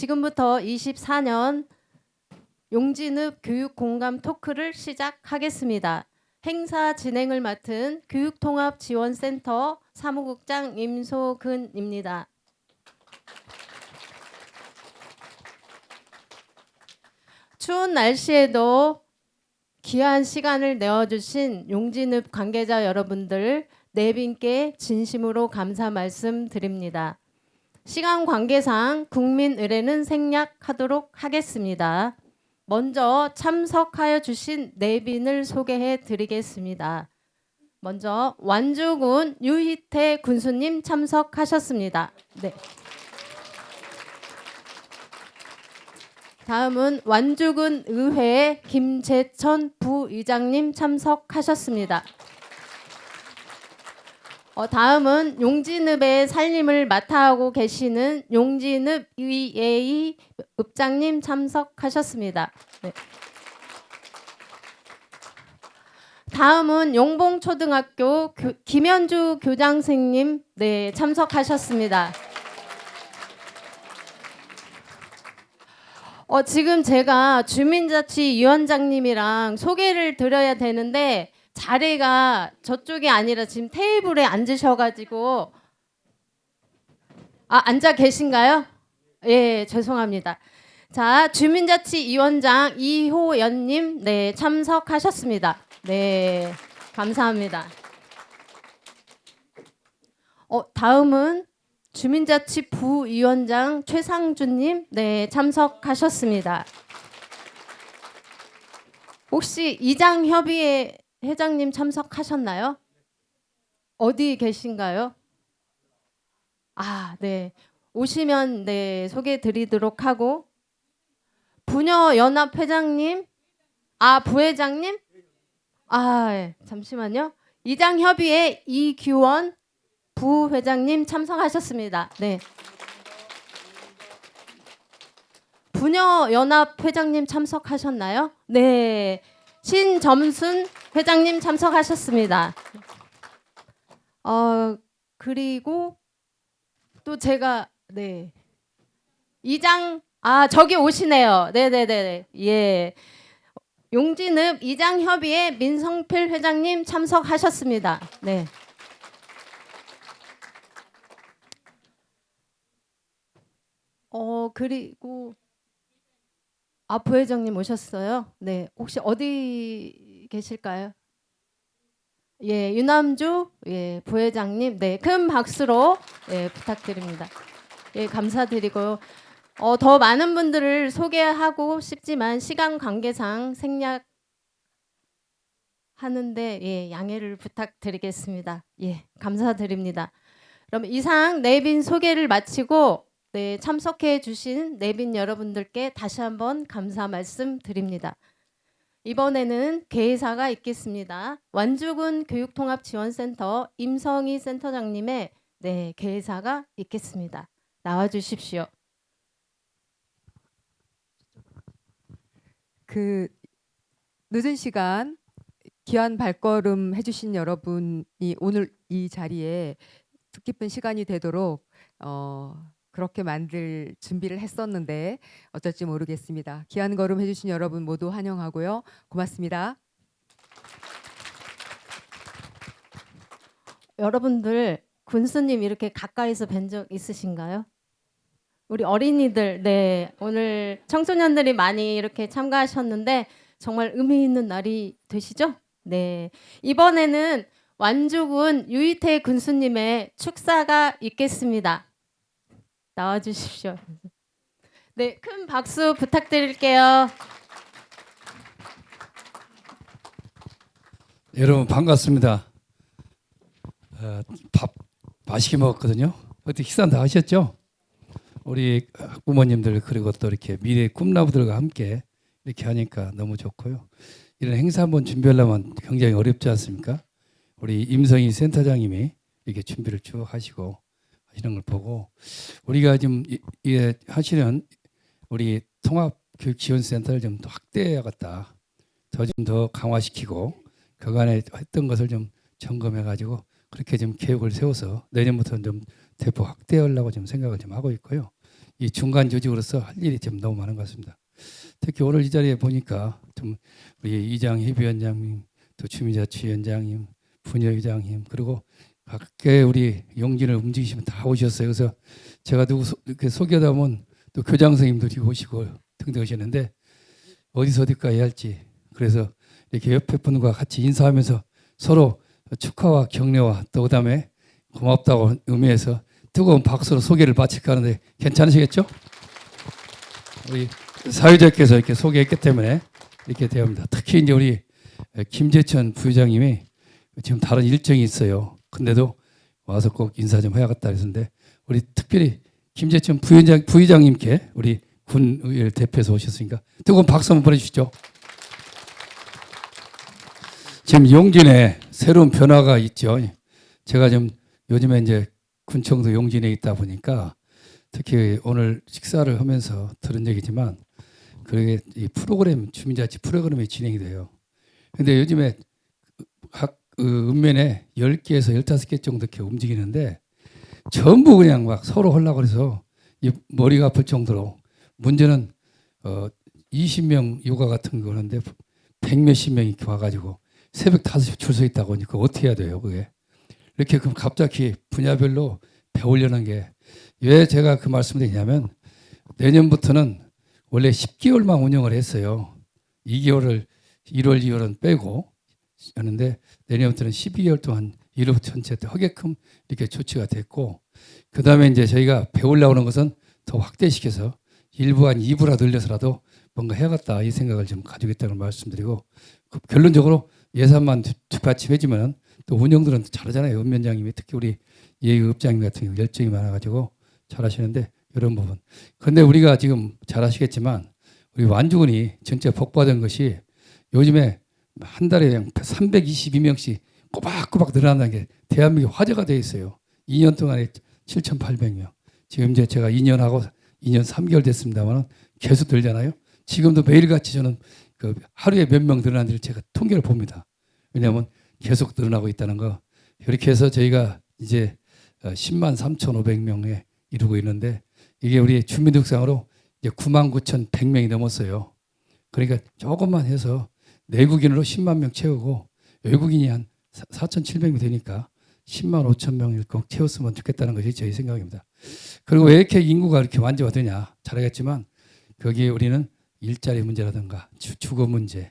지금부터 24년 용진읍 교육공감 토크를 시작하겠습니다. 행사 진행을 맡은 교육통합지원센터 사무국장 임소근입니다. 추운 날씨에도 귀한 시간을 내어주신 용진읍 관계자 여러분들 내빈께 진심으로 감사 말씀드립니다. 시간 관계상 국민 의례는 생략하도록 하겠습니다. 먼저 참석하여 주신 내빈을 소개해 드리겠습니다. 먼저 완주군 유희태 군수님 참석하셨습니다. 네. 다음은 완주군 의회 김재천 부의장님 참석하셨습니다. 다음은 용진읍의 살림을 맡아하고 계시는 용진읍 의회의 읍장님 참석하셨습니다. 네. 다음은 용봉초등학교 김현주 교장선생님 참석하셨습니다. 지금 제가 주민자치위원장님이랑 소개를 드려야 되는데 자리가 저쪽이 아니라 지금 테이블에 앉으셔가지고 앉아 계신가요? 예, 죄송합니다. 자, 주민자치위원장 이호연님 참석하셨습니다. 네, 감사합니다. 다음은 주민자치 부위원장 최상준님 참석하셨습니다. 혹시 이장협의회 회장님 참석하셨나요? 어디 계신가요? 네. 오시면 소개해 드리도록 하고 부녀연합 회장님, 부회장님? 예. 잠시만요. 이장협의회 이규원 부회장님 참석하셨습니다. 네. 부녀연합 회장님 참석하셨나요? 네. 신점순 회장님 참석하셨습니다. 그리고 또 제가 이장 저기 오시네요. 네네네. 예. 용진읍 이장협의회 민성필 회장님 참석하셨습니다. 네. 그리고 부회장님 오셨어요? 네. 혹시 어디 계실까요? 예, 유남주 부회장님, 큰 박수로 부탁드립니다. 예, 감사드리고요. 더 많은 분들을 소개하고 싶지만 시간 관계상 생략하는데 양해를 부탁드리겠습니다. 예, 감사드립니다. 그럼 이상 내빈 소개를 마치고 참석해 주신 내빈 여러분들께 다시 한번 감사 말씀드립니다. 이번에는 개회사가 있겠습니다. 완주군 교육통합지원센터 임성희 센터장님의 개회사가 있겠습니다. 나와 주십시오. 늦은 시간 귀한 발걸음 해주신 여러분이 오늘 이 자리에 뜻깊은 시간이 되도록 그렇게 만들 준비를 했었는데 어쩔지 모르겠습니다. 귀한 걸음 해주신 여러분 모두 환영하고요. 고맙습니다. 여러분들 군수님 이렇게 가까이서 뵌 적 있으신가요? 우리 어린이들 오늘 청소년들이 많이 이렇게 참가하셨는데 정말 의미 있는 날이 되시죠? 네. 이번에는 완주군 유희태 군수님의 축사가 있겠습니다. 나와 주십시오. 네, 큰 박수 부탁드릴게요. 여러분 반갑습니다. 밥 맛있게 먹었거든요. 어떻게 식사 다 하셨죠? 우리 부모님들 그리고 또 이렇게 미래 꿈나무들과 함께 이렇게 하니까 너무 좋고요. 이런 행사 한번 준비하려면 굉장히 어렵지 않습니까? 우리 임성희 센터장님이 이렇게 준비를 쭉 하시고 하시는 걸 보고 우리가 지금 하시는 우리 통합교육지원센터를 좀 더 확대해야겠다. 좀 더 강화시키고 그간에 했던 것을 좀 점검해가지고 그렇게 좀 계획을 세워서 내년부터는 좀 대폭 확대하려고 좀 생각을 좀 하고 있고요. 이 중간 조직으로서 할 일이 좀 너무 많은 것 같습니다. 특히 오늘 이 자리에 보니까 좀 우리 이장협의원장님, 또 주민자치위원장님, 분여회장님, 그리고 각계 우리 용진을 움직이시면 다 오셨어요. 그래서 제가 누구 이렇게 소개하다 보면 또 교장 선생님들이 오시고 등등 오시는데 어디서 어디까지 해야 할지, 그래서 이렇게 옆에 분과 같이 인사하면서 서로 축하와 격려와 또 그다음에 고맙다고 의미해서 뜨거운 박수로 소개를 마칠까 하는데 괜찮으시겠죠? 우리 사회자께서 이렇게 소개했기 때문에 이렇게 대합니다. 특히 이제 우리 김재천 부회장님이 지금 다른 일정이 있어요. 근데도 와서 꼭 인사 좀 해야겠다 그랬는데 우리 특별히 김재천 부회장님께 우리 군의회를 대표해서 오셨으니까 뜨거운 박수 한번 보내주시죠. 지금 용진에 새로운 변화가 있죠. 제가 좀 요즘에 이제 군청도 용진에 있다 보니까 특히 오늘 식사를 하면서 들은 얘기지만 그게 이 프로그램 주민자치 프로그램이 진행이 돼요. 근데 요즘에 각 읍면에 10개에서 15개 정도 이렇게 움직이는데 전부 그냥 막 서로 하려고 그래서 이 머리가 아플 정도로 문제는 20명 요가 같은 거 하는데 100몇십 명이 이렇게 와가지고 새벽 5시 줄 서 있다고 하니까 어떻게 해야 돼요 그게. 이렇게 그럼 갑자기 분야별로 배우려는 게 왜 제가 그 말씀을 드리냐면 내년부터는 원래 10개월만 운영을 했어요. 2개월을 1월, 2월은 빼고 하는데 내년부터는 12개월 동안 1호 전체 때 하게끔 이렇게 조치가 됐고 그 다음에 이제 저희가 배우려고 하는 것은 더 확대시켜서 1부 한 2부라 늘려서라도 뭔가 해야겠다 이 생각을 좀 가지고 있다는 말씀드리고 결론적으로 예산만 뒷받침해주면 또 운영들은 잘하잖아요. 읍면장님이 특히 우리 예의읍장님 같은 경우 열정이 많아가지고 잘하시는데 이런 부분. 그런데 우리가 지금 잘하시겠지만 우리 완주군이 진짜 복받은 것이 요즘에 한 달에 그냥 322명씩 꼬박꼬박 늘어난다는 게 대한민국 화제가 돼 있어요. 2년 동안에 7,800명. 지금 이제 제가 2년하고 2년 3개월 됐습니다만 계속 늘잖아요. 지금도 매일같이 저는 그 하루에 몇 명 늘어나는지를 제가 통계를 봅니다. 왜냐하면 계속 늘어나고 있다는 거. 이렇게 해서 저희가 이제 10만 3,500명에 이루고 있는데 이게 우리 주민등록상으로 이제 99,100명이 넘었어요. 그러니까 조금만 해서 내국인으로 10만 명 채우고 외국인이 한 4,700명 되니까 10만 5천 명을 꼭 채웠으면 좋겠다는 것이 저희 생각입니다. 그리고 왜 이렇게 인구가 이렇게 완화되냐 잘하겠지만 거기에 우리는 일자리 문제라든가 주거 문제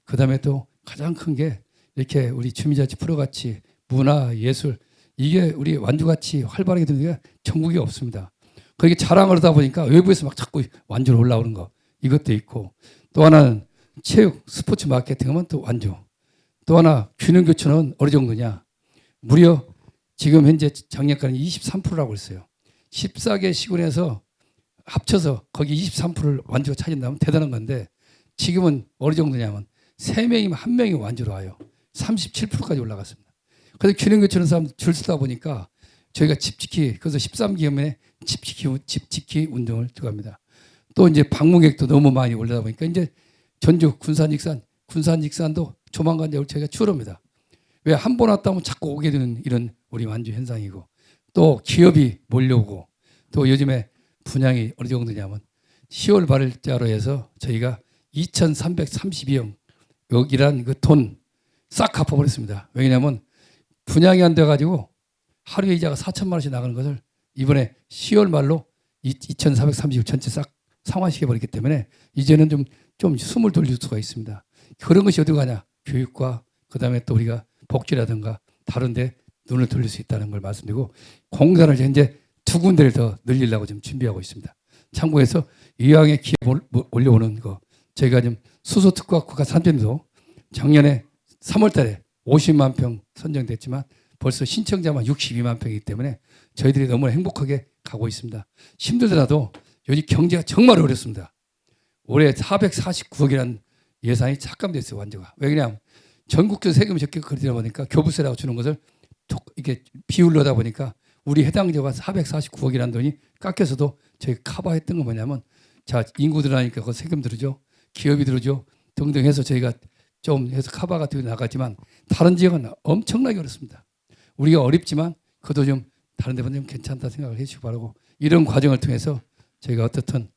그다음에 또 가장 큰 게 이렇게 우리 주민자치 프로같이 문화 예술 이게 우리 완주같이 활발하게 되는 게 전국에 없습니다. 거기 자랑을 하다 보니까 외부에서 막 자꾸 완주로 올라오는 거 이것도 있고 또 하나는 체육 스포츠 마케팅 하면 또 완주 또 하나 균형 교체는 어느 정도냐 무려 지금 현재 작년까지 23%라고 했어요. 14개 시군에서 합쳐서 거기 23%를 완주가 차진다면 대단한 건데 지금은 어느 정도냐면 3명이면 1명이 완주로 와요. 37%까지 올라갔습니다. 그래서 균형 교체하는 사람 줄 서다 보니까 저희가 집지키 그래서 13기업에 집지키 운동을 들어갑니다. 또 이제 방문객도 너무 많이 올라다 보니까 이제 전주 군산직산도 조만간 저희가 출합니다. 왜 한 번 왔다 하면 자꾸 오게 되는 이런 우리 완주 현상이고 또 기업이 몰려오고 또 요즘에 분양이 어느 정도냐면 10월 발자로 해서 저희가 2,332억 여기란 그 돈 싹 갚아버렸습니다. 왜냐하면 분양이 안 돼가지고 하루에 이자가 4천만 원씩 나가는 것을 이번에 10월 말로 2,430억 전체 싹 상환시켜버렸기 때문에 이제는 좀 숨을 돌릴 수가 있습니다. 그런 것이 어디 가냐? 교육과 그다음에 또 우리가 복지라든가 다른 데 눈을 돌릴 수 있다는 걸 말씀드리고 공단을 현재 2군데를 더 늘리려고 지금 준비하고 있습니다. 참고해서 이왕에 기업 올려오는 거 저희가 지금 수소특화국가 산점도 작년에 3월 달에 50만 평 선정됐지만 벌써 신청자만 62만 평이기 때문에 저희들이 너무 행복하게 가고 있습니다. 힘들더라도 요즘 경제가 정말 어렵습니다. 올해 449억이라는 예산이 삭감됐어요. 완주가. 왜 그냥 전국적으로 세금이 적게 거리다 보니까 교부세라고 주는 것을 이게 비율로다 보니까 우리 해당자가 449억이라는 돈이 깎여서도 저희 커버했던 건 뭐냐면 자 인구 들어가니까 그 세금 들어죠. 기업이 들어죠. 등등 해서 저희가 좀 해서 커버가 되어 나가지만 다른 지역은 엄청나게 어렵습니다. 우리가 어렵지만 그것도 좀 다른 데보다 좀 괜찮다 생각을 해주시기 바라고 이런 과정을 통해서 저희가 어떻든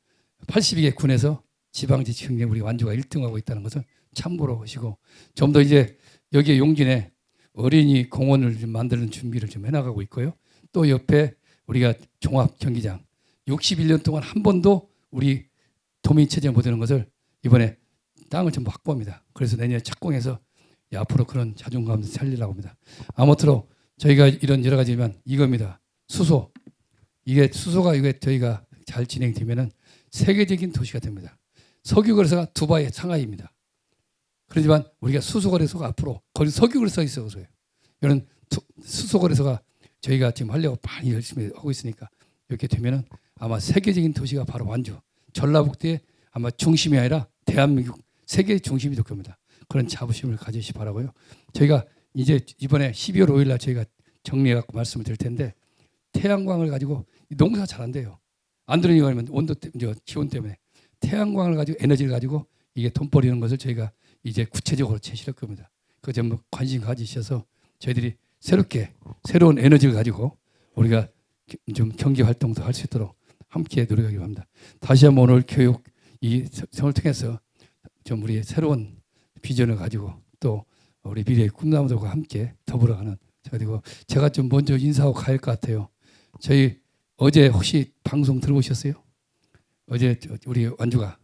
82개 군에서 지방자치 경쟁 우리 완주가 1등하고 있다는 것을 참고로 하시고 좀 더 이제 여기에 용진에 어린이 공원을 좀 만드는 준비를 좀 해나가고 있고요. 또 옆에 우리가 종합 경기장 61년 동안 한 번도 우리 도민체제 못하는 것을 이번에 땅을 좀 확보합니다. 그래서 내년에 착공해서 앞으로 그런 자존감을 살리려고 합니다. 아무쪼록 저희가 이런 여러 가지지만 이겁니다. 수소. 이게 수소가 이게 저희가 잘 진행되면은 세계적인 도시가 됩니다. 석유거래소가 두바이, 상하이입니다. 그렇지만 우리가 수소거래소가 앞으로 거기 석유거래소가 있어서 그래요. 이런 수소거래소가 저희가 지금 하려고 많이 열심히 하고 있으니까 이렇게 되면은 아마 세계적인 도시가 바로 완주, 전라북도의 아마 중심이 아니라 대한민국 세계 중심이 될 겁니다. 그런 자부심을 가지시 바라고요. 저희가 이제 이번에 12월 5일 날 저희가 정리해 갖고 말씀을 드릴 텐데 태양광을 가지고 농사 잘 안 돼요. 안 되는 이유가 아니면 온도 때문에 기온 때문에 태양광을 가지고 에너지를 가지고 이게 돈 벌이는 것을 저희가 이제 구체적으로 제시할 겁니다. 그 점 관심 가지셔서 저희들이 새롭게 새로운 에너지를 가지고 우리가 좀 경기 활동도 할 수 있도록 함께 노력하기로 합니다. 다시 한번 오늘 교육 이 성을 통해서 좀 우리의 새로운 비전을 가지고 또 우리 미래의 꿈나무들과 함께 더불어가는 제가 좀 먼저 인사하고 가야 할 것 같아요. 저희 어제 혹시 방송 들어보셨어요? 어제 우리 완주가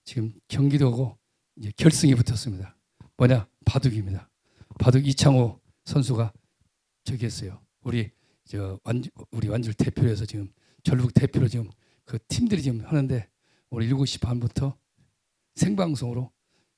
지금 경기도고 이제 결승이 붙었습니다. 뭐냐? 바둑입니다. 바둑 이창호 선수가 저기 했어요. 우리 완주를 대표로 해서 지금 전북 대표로 지금 그 팀들이 지금 하는데 오늘 7시 반부터 생방송으로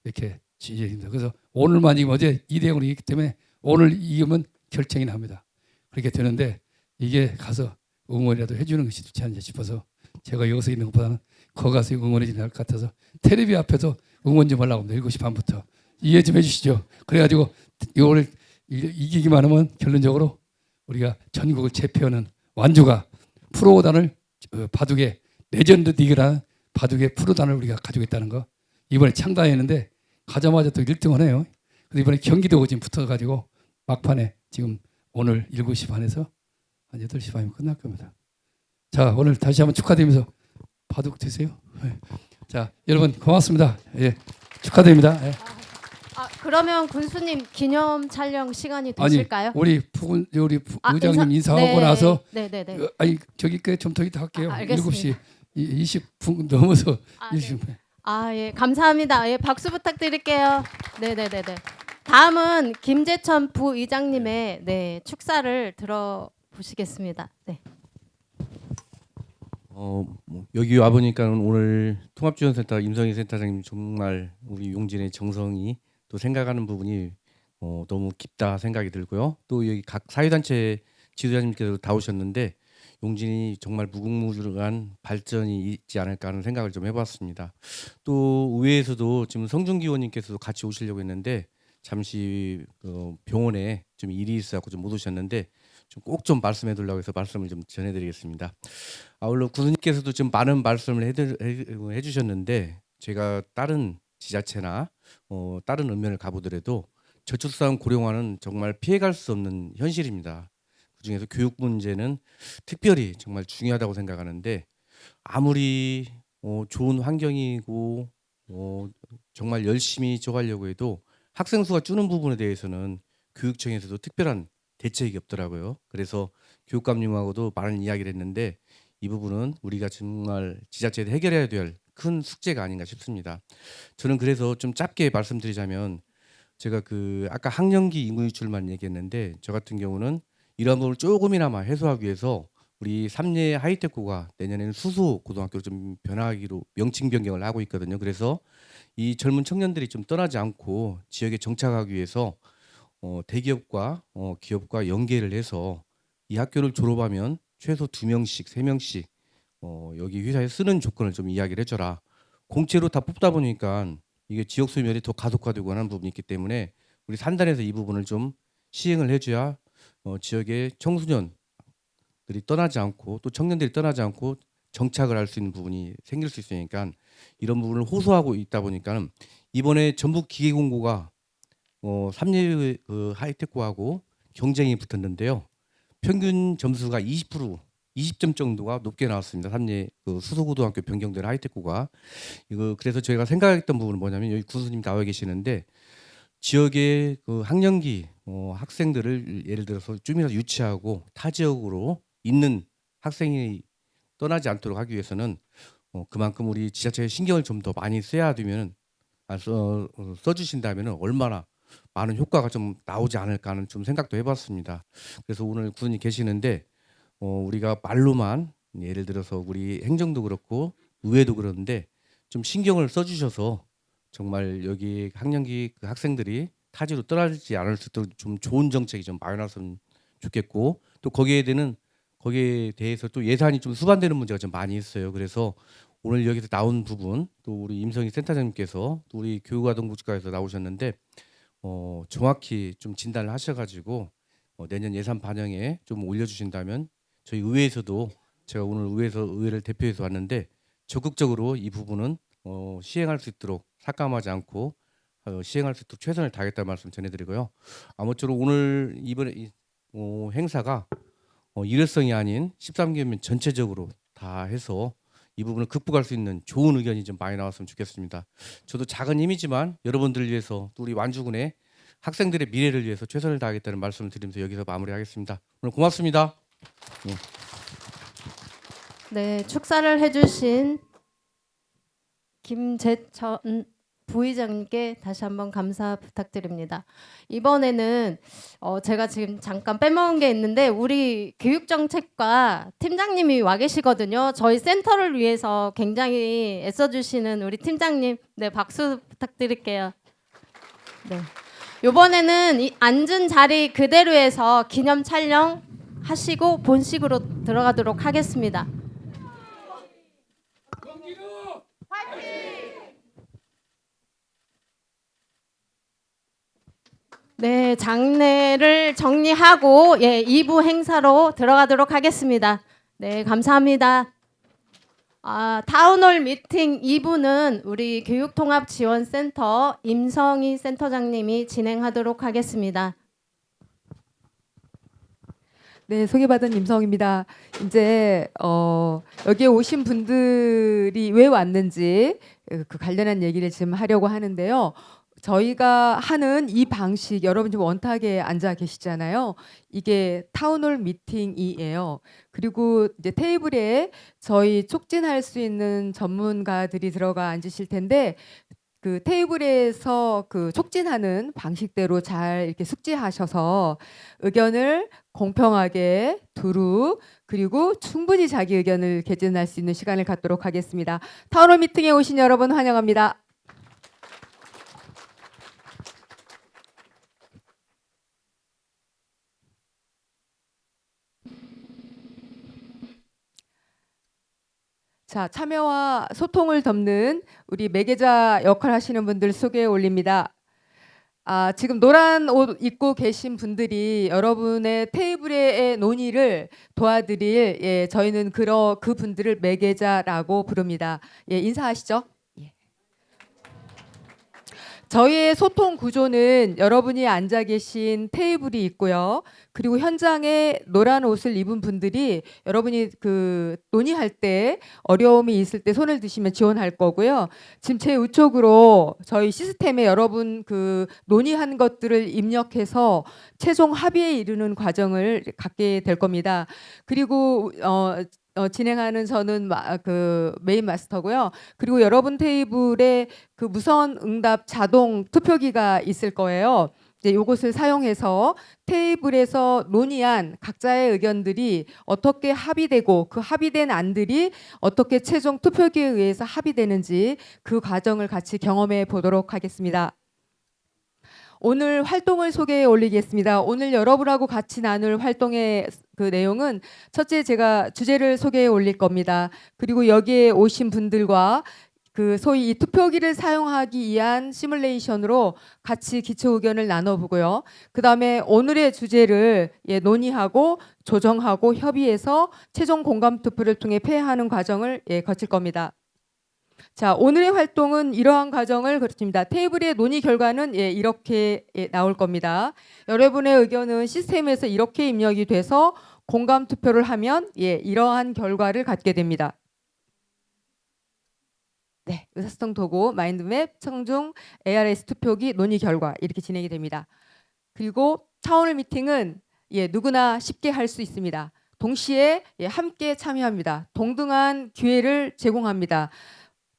이렇게 진행됩니다. 그래서 오늘만 이기면 어제 2대0으로 이기기 때문에 오늘 이기면 결정이 납니다. 그렇게 되는데 이게 가서 응원이라도 해주는 것이 좋지 않나 싶어서 제가 여기서 있는 것보다는 거기 가서 응원해 주는 것 같아서 텔레비 앞에서 응원 좀 하려고 합니다. 7시 반부터 이해 좀 해주시죠. 그래가지고 오늘 이기기만 하면 결론적으로 우리가 전국을 제패하는 완주가 프로단을 바둑의 레전드 리그라는 바둑의 프로단을 우리가 가지고 있다는 거 이번에 창단했는데 가자마자 또 1등을 해요. 그래서 이번에 경기도 지금 붙어가지고 막판에 지금 오늘 7시 반에서 한 8시 반이면 끝날 겁니다. 자, 오늘 다시 한번 축하드리면서 바둑 되세요. 네. 자, 여러분 고맙습니다. 예, 축하드립니다. 예. 그러면 군수님 기념 촬영 시간이 되실까요? 아니, 우리 의장님 인사하고 나서 네네네. 아니 저기 좀 더 이따 할게요. 알겠습니다. 7시 20분 넘어서 네. 20분. 예, 감사합니다. 예, 박수 부탁드릴게요. 네네네네. 다음은 김재천 부의장님의 축사를 들어보시겠습니다. 네. 여기 와 보니까 오늘 통합지원센터 임성희 센터장님 정말 우리 용진의 정성이 또 생각하는 부분이 너무 깊다 생각이 들고요. 또 여기 각 사회단체 지도자님께서 다 오셨는데 용진이 정말 무궁무진한 발전이 있지 않을까 하는 생각을 좀 해봤습니다. 또 의회에서도 지금 성준기 의원님께서도 같이 오시려고 했는데 잠시 병원에 좀 일이 있어서 좀 못 오셨는데 꼭 좀 말씀해두려고 해서 말씀을 좀 전해드리겠습니다. 아울러 군수님께서도 좀 많은 말씀을 해주셨는데 제가 다른 지자체나 다른 읍면을 가보더라도 저출산 고령화는 정말 피해갈 수 없는 현실입니다. 그중에서 교육 문제는 특별히 정말 중요하다고 생각하는데 아무리 좋은 환경이고 정말 열심히 줘가려고 해도 학생 수가 줄는 부분에 대해서는 교육청에서도 특별한 대책이 없더라고요. 그래서 교육감님하고도 많은 이야기를 했는데 이 부분은 우리가 정말 지자체에서 해결해야 될 큰 숙제가 아닌가 싶습니다. 저는 그래서 좀 짧게 말씀드리자면 제가 아까 학령기 인구 유출만 얘기했는데 저 같은 경우는 이런 부분을 조금이나마 해소하기 위해서 우리 삼례 하이테크가 내년에는 수소 고등학교로 좀 변화하기로 명칭 변경을 하고 있거든요. 그래서 이 젊은 청년들이 좀 떠나지 않고 지역에 정착하기 위해서 대기업과 기업과 연계를 해서 이 학교를 졸업하면 최소 2명씩, 3명씩 여기 회사에 쓰는 조건을 좀 이야기를 해줘라. 공채로 다 뽑다 보니까 이게 지역 소멸이 더 가속화되고 하는 부분이 있기 때문에 우리 산단에서 이 부분을 좀 시행을 해줘야 지역의 청소년들이 떠나지 않고 또 청년들이 떠나지 않고 정착을 할 수 있는 부분이 생길 수 있으니까 이런 부분을 호소하고 있다 보니까 이번에 전북 기계공고가 삼례 하이테크하고 경쟁이 붙었는데요. 평균 점수가 20% 20점 정도가 높게 나왔습니다. 삼례 그 수서고등학교 변경된 하이테크가 이거 그래서 저희가 생각했던 부분은 뭐냐면 여기 군수님 나와 계시는데 지역의 그 학령기 학생들을 예를 들어서 좀이라도 유치하고 타 지역으로 있는 학생이 떠나지 않도록 하기 위해서는 그만큼 우리 지자체에 신경을 좀 더 많이 써야 되면 써주신다면 얼마나 많은 효과가 좀 나오지 않을까 하는 좀 생각도 해봤습니다. 그래서 오늘 군수님 계시는데 우리가 말로만 예를 들어서 우리 행정도 그렇고 의회도 그러는데 좀 신경을 써주셔서 정말 여기 학령기 그 학생들이 타지로 떠나지 않을 수 있도록 좀 좋은 정책이 좀 마련했으면 좋겠고 또 거기에 대해서 또 예산이 좀 수반되는 문제가 좀 많이 있어요. 그래서 오늘 여기서 나온 부분 또 우리 임성희 센터장님께서 또 우리 교육아동국가에서 나오셨는데 정확히 좀 진단을 하셔가지고 내년 예산 반영에 좀 올려주신다면 저희 의회에서도 제가 오늘 의회를 대표해서 왔는데 적극적으로 이 부분은 시행할 수 있도록 삭감하지 않고 시행할 수 있도록 최선을 다하겠다는 말씀 전해드리고요. 아무쪼록 오늘 이번에 행사가 일회성이 아닌 13개면 전체적으로 다 해서 이 부분을 극복할 수 있는 좋은 의견이 좀 많이 나왔으면 좋겠습니다. 저도 작은 힘이지만 여러분들을 위해서 또 우리 완주군의 학생들의 미래를 위해서 최선을 다하겠다는 말씀을 드리면서 여기서 마무리하겠습니다. 오늘 고맙습니다. 네, 축사를 해주신 김재천 부의장님께 다시 한번 감사 부탁드립니다. 이번에는 제가 지금 잠깐 빼먹은 게 있는데 우리 교육정책과 팀장님이 와 계시거든요. 저희 센터를 위해서 굉장히 애써주시는 우리 팀장님, 네, 박수 부탁드릴게요. 네, 이번에는 이 앉은 자리 그대로에서 기념 촬영 하시고 본식으로 들어가도록 하겠습니다. 네, 장례를 정리하고 2부 행사로 들어가도록 하겠습니다. 네, 감사합니다. 타운홀 미팅 2부는 우리 교육통합지원센터 임성희 센터장님이 진행하도록 하겠습니다. 네, 소개받은 임성입니다. 이제 여기에 오신 분들이 왜 왔는지 그 관련한 얘기를 지금 하려고 하는데요. 저희가 하는 이 방식 여러분 지금 원탁에 앉아 계시잖아요. 이게 타운홀 미팅이에요. 그리고 이제 테이블에 저희 촉진할 수 있는 전문가들이 들어가 앉으실 텐데 그 테이블에서 그 촉진하는 방식대로 잘 이렇게 숙지하셔서 의견을 공평하게 두루 그리고 충분히 자기 의견을 개진할 수 있는 시간을 갖도록 하겠습니다. 타운홀 미팅에 오신 여러분 환영합니다. 자, 참여와 소통을 돕는 우리 매개자 역할 하시는 분들 소개해 올립니다. 지금 노란 옷 입고 계신 분들이 여러분의 테이블의 논의를 도와드릴 저희는 그 분들을 매개자라고 부릅니다. 인사하시죠. 저희의 소통 구조는 여러분이 앉아 계신 테이블이 있고요. 그리고 현장에 노란 옷을 입은 분들이 여러분이 그 논의할 때 어려움이 있을 때 손을 드시면 지원할 거고요. 지금 제 우측으로 저희 시스템에 여러분 그 논의한 것들을 입력해서 최종 합의에 이르는 과정을 갖게 될 겁니다. 그리고 진행하는 저는 그 메인 마스터고요. 그리고 여러분 테이블에 그 무선 응답 자동 투표기가 있을 거예요. 이제 이것을 사용해서 테이블에서 논의한 각자의 의견들이 어떻게 합의되고 그 합의된 안들이 어떻게 최종 투표기에 의해서 합의되는지 그 과정을 같이 경험해 보도록 하겠습니다. 오늘 활동을 소개해 올리겠습니다. 오늘 여러분하고 같이 나눌 활동의 그 내용은 첫째 제가 주제를 소개해 올릴 겁니다. 그리고 여기에 오신 분들과 그 소위 이 투표기를 사용하기 위한 시뮬레이션으로 같이 기초 의견을 나눠보고요. 그 다음에 오늘의 주제를 논의하고 조정하고 협의해서 최종 공감 투표를 통해 폐하는 과정을 거칠 겁니다. 자, 오늘의 활동은 이러한 과정을 거칩니다. 테이블의 논의 결과는 이렇게 나올 겁니다. 여러분의 의견은 시스템에서 이렇게 입력이 돼서 공감 투표를 하면 이러한 결과를 갖게 됩니다. 네, 의사소통 도구 마인드맵 청중 ARS 투표기 논의 결과 이렇게 진행이 됩니다. 그리고 타운홀 미팅은 누구나 쉽게 할 수 있습니다. 동시에 함께 참여합니다. 동등한 기회를 제공합니다.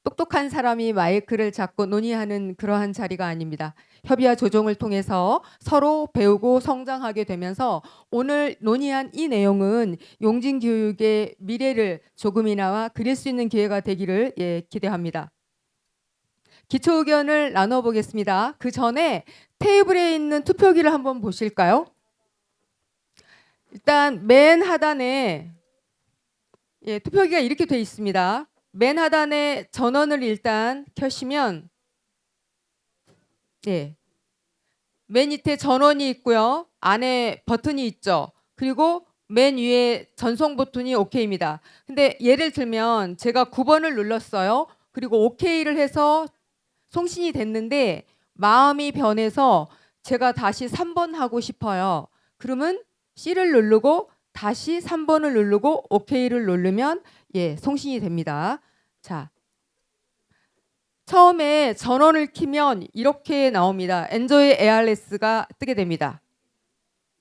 똑똑한 사람이 마이크를 잡고 논의하는 그러한 자리가 아닙니다. 협의와 조정을 통해서 서로 배우고 성장하게 되면서 오늘 논의한 이 내용은 용진교육의 미래를 조금이나마 그릴 수 있는 기회가 되기를 기대합니다. 기초 의견을 나눠보겠습니다. 그 전에 테이블에 있는 투표기를 한번 보실까요? 일단 맨 하단에 투표기가 이렇게 돼 있습니다. 맨 하단에 전원을 일단 켜시면 맨 밑에 전원이 있고요. 안에 버튼이 있죠. 그리고 맨 위에 전송 버튼이 OK입니다. 근데 예를 들면 제가 9번을 눌렀어요. 그리고 OK를 해서 송신이 됐는데 마음이 변해서 제가 다시 3번 하고 싶어요. 그러면 C를 누르고 다시 3번을 누르고 OK를 누르면 송신이 됩니다. 자, 처음에 전원을 켜면 이렇게 나옵니다. Enjoy ARS가 뜨게 됩니다.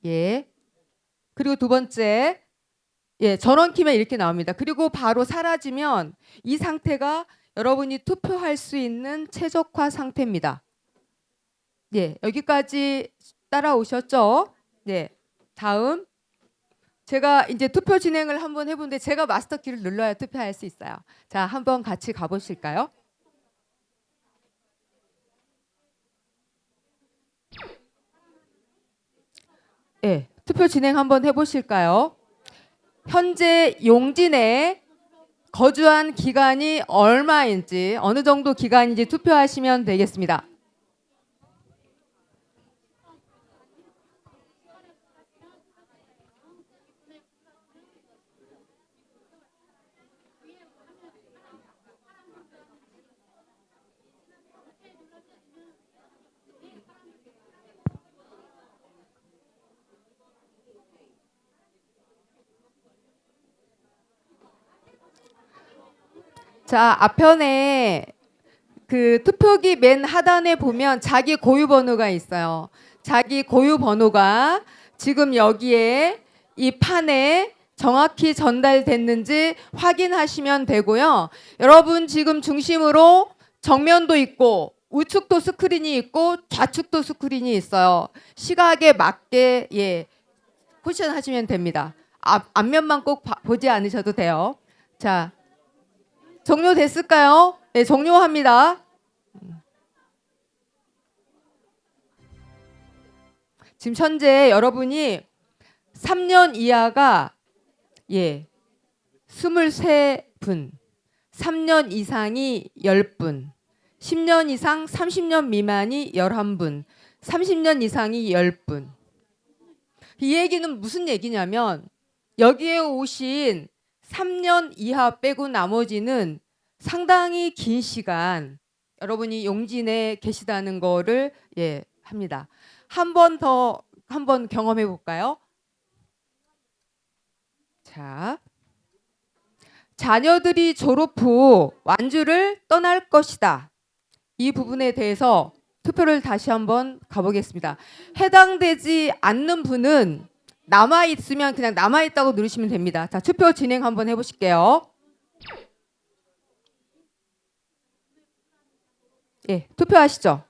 그리고 두 번째, 전원 켜면 이렇게 나옵니다. 그리고 바로 사라지면 이 상태가 여러분이 투표할 수 있는 최적화 상태입니다. 여기까지 따라오셨죠? 다음. 제가 이제 투표 진행을 한번 해보는데 제가 마스터 키를 눌러야 투표할 수 있어요. 자, 한번 같이 가보실까요? 투표 진행 한번 해보실까요? 현재 용진에 거주한 기간이 얼마인지 어느 정도 기간인지 투표하시면 되겠습니다. 자, 앞편에 그 투표기 맨 하단에 보면 자기 고유 번호가 있어요. 자기 고유 번호가 지금 여기에 이 판에 정확히 전달됐는지 확인하시면 되고요. 여러분 지금 중심으로 정면도 있고 우측도 스크린이 있고 좌측도 스크린이 있어요. 시각에 맞게 쿠션하시면 됩니다. 앞면만 꼭 보지 않으셔도 돼요. 자, 종료됐을까요? 네, 종료합니다. 지금 현재 여러분이 3년 이하가 23분, 3년 이상이 10분, 10년 이상 30년 미만이 11분, 30년 이상이 10분. 이 얘기는 무슨 얘기냐면 여기에 오신 3년 이하 빼고 나머지는 상당히 긴 시간 여러분이 용진에 계시다는 거를 합니다. 한 번 더 한번 경험해 볼까요? 자, 자녀들이 졸업 후 완주를 떠날 것이다. 이 부분에 대해서 투표를 다시 한번 가보겠습니다. 해당되지 않는 분은 남아있으면 그냥 남아있다고 누르시면 됩니다. 자, 투표 진행 한번 해보실게요. 투표하시죠.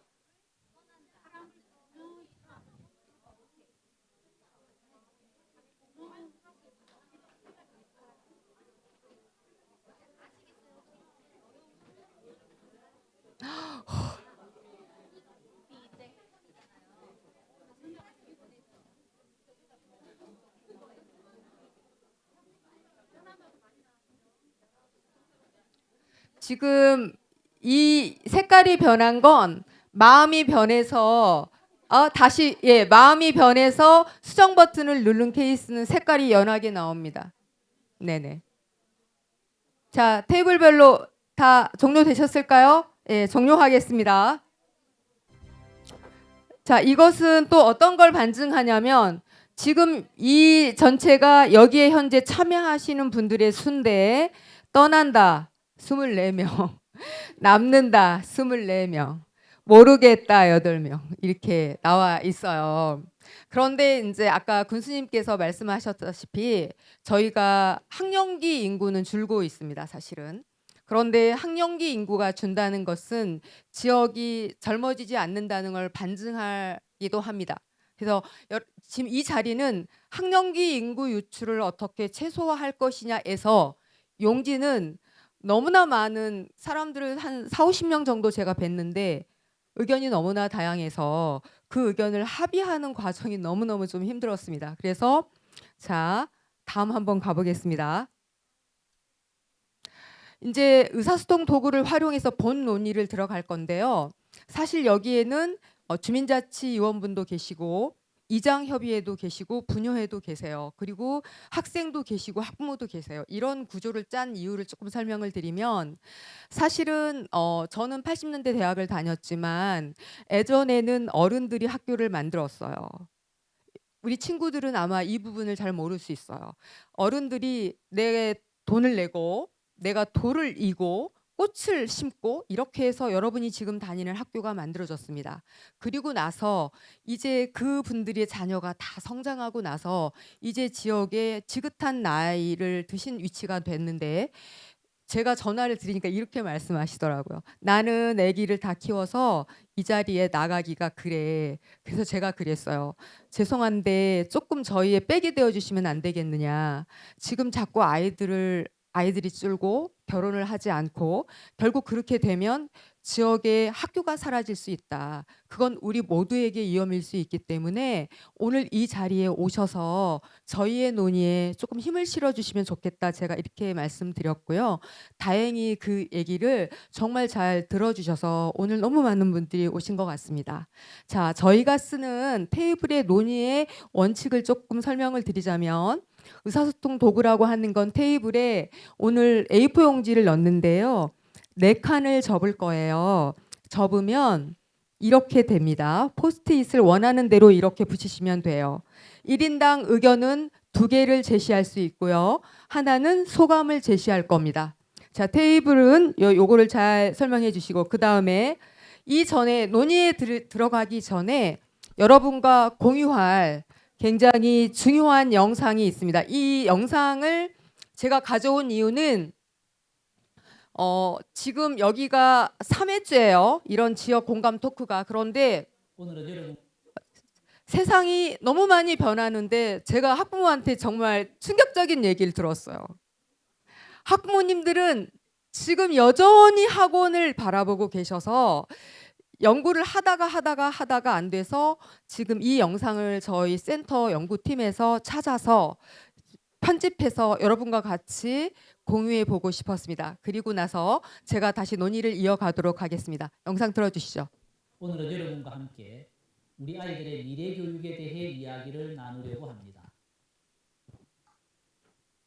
지금 이 색깔이 변한 건 마음이 변해서 다시 마음이 변해서 수정 버튼을 누른 케이스는 색깔이 연하게 나옵니다. 네네. 자, 테이블별로 다 종료되셨을까요? 종료하겠습니다. 자, 이것은 또 어떤 걸 반증하냐면 지금 이 전체가 여기에 현재 참여하시는 분들의 수인데 떠난다 24명, 남는다 24명, 모르겠다 8명 이렇게 나와 있어요. 그런데 이제 아까 군수님께서 말씀하셨다시피 저희가 학령기 인구는 줄고 있습니다, 사실은. 그런데 학령기 인구가 준다는 것은 지역이 젊어지지 않는다는 걸 반증하기도 합니다. 그래서 지금 이 자리는 학령기 인구 유출을 어떻게 최소화할 것이냐에서 용지는 너무나 많은 사람들을 한 4, 50명 정도 제가 뵀는데 의견이 너무나 다양해서 그 의견을 합의하는 과정이 너무너무 좀 힘들었습니다. 그래서 자, 다음 한번 가보겠습니다. 이제 의사소통 도구를 활용해서 본 논의를 들어갈 건데요. 사실 여기에는 주민자치위원분도 계시고 이장협의회도 계시고 분여회도 계세요. 그리고 학생도 계시고 학부모도 계세요. 이런 구조를 짠 이유를 조금 설명을 드리면 사실은 저는 80년대 대학을 다녔지만 예전에는 어른들이 학교를 만들었어요. 우리 친구들은 아마 이 부분을 잘 모를 수 있어요. 어른들이 내 돈을 내고 내가 돌을 이고 꽃을 심고 이렇게 해서 여러분이 지금 다니는 학교가 만들어졌습니다. 그리고 나서 이제 그분들의 자녀가 다 성장하고 나서 이제 지역에 지긋한 나이를 드신 위치가 됐는데 제가 전화를 드리니까 이렇게 말씀하시더라고요. 나는 아기를 다 키워서 이 자리에 나가기가 그래. 그래서 제가 그랬어요. 죄송한데 조금 저희의 백이 되어 주시면 안 되겠느냐. 지금 자꾸 아이들이 줄고 결혼을 하지 않고 결국 그렇게 되면 지역에 학교가 사라질 수 있다. 그건 우리 모두에게 위험일 수 있기 때문에 오늘 이 자리에 오셔서 저희의 논의에 조금 힘을 실어 주시면 좋겠다. 제가 이렇게 말씀드렸고요. 다행히 그 얘기를 정말 잘 들어주셔서 오늘 너무 많은 분들이 오신 것 같습니다. 자, 저희가 쓰는 테이블의 논의의 원칙을 조금 설명을 드리자면 의사소통 도구라고 하는 건 테이블에 오늘 A4 용지를 넣는데요. 4칸을 접을 거예요. 접으면 이렇게 됩니다. 포스트잇을 원하는 대로 이렇게 붙이시면 돼요. 1인당 의견은 2개를 제시할 수 있고요. 하나는 소감을 제시할 겁니다. 자, 테이블은 요거를 잘 설명해 주시고 그 다음에 이전에 논의에 들어가기 전에 여러분과 공유할 굉장히 중요한 영상이 있습니다. 이 영상을 제가 가져온 이유는 지금 여기가 3회째예요. 이런 지역 공감 토크가. 그런데 오늘은 여러분 세상이 너무 많이 변하는데 제가 학부모한테 정말 충격적인 얘기를 들었어요. 학부모님들은 지금 여전히 학원을 바라보고 계셔서 연구를 하다가 안 돼서 지금 이 영상을 저희 센터 연구팀에서 찾아서 편집해서 여러분과 같이 공유해 보고 싶었습니다. 그리고 나서 제가 다시 논의를 이어가도록 하겠습니다. 영상 들어주시죠. 오늘은 여러분과 함께 우리 아이들의 미래 교육에 대해 이야기를 나누려고 합니다.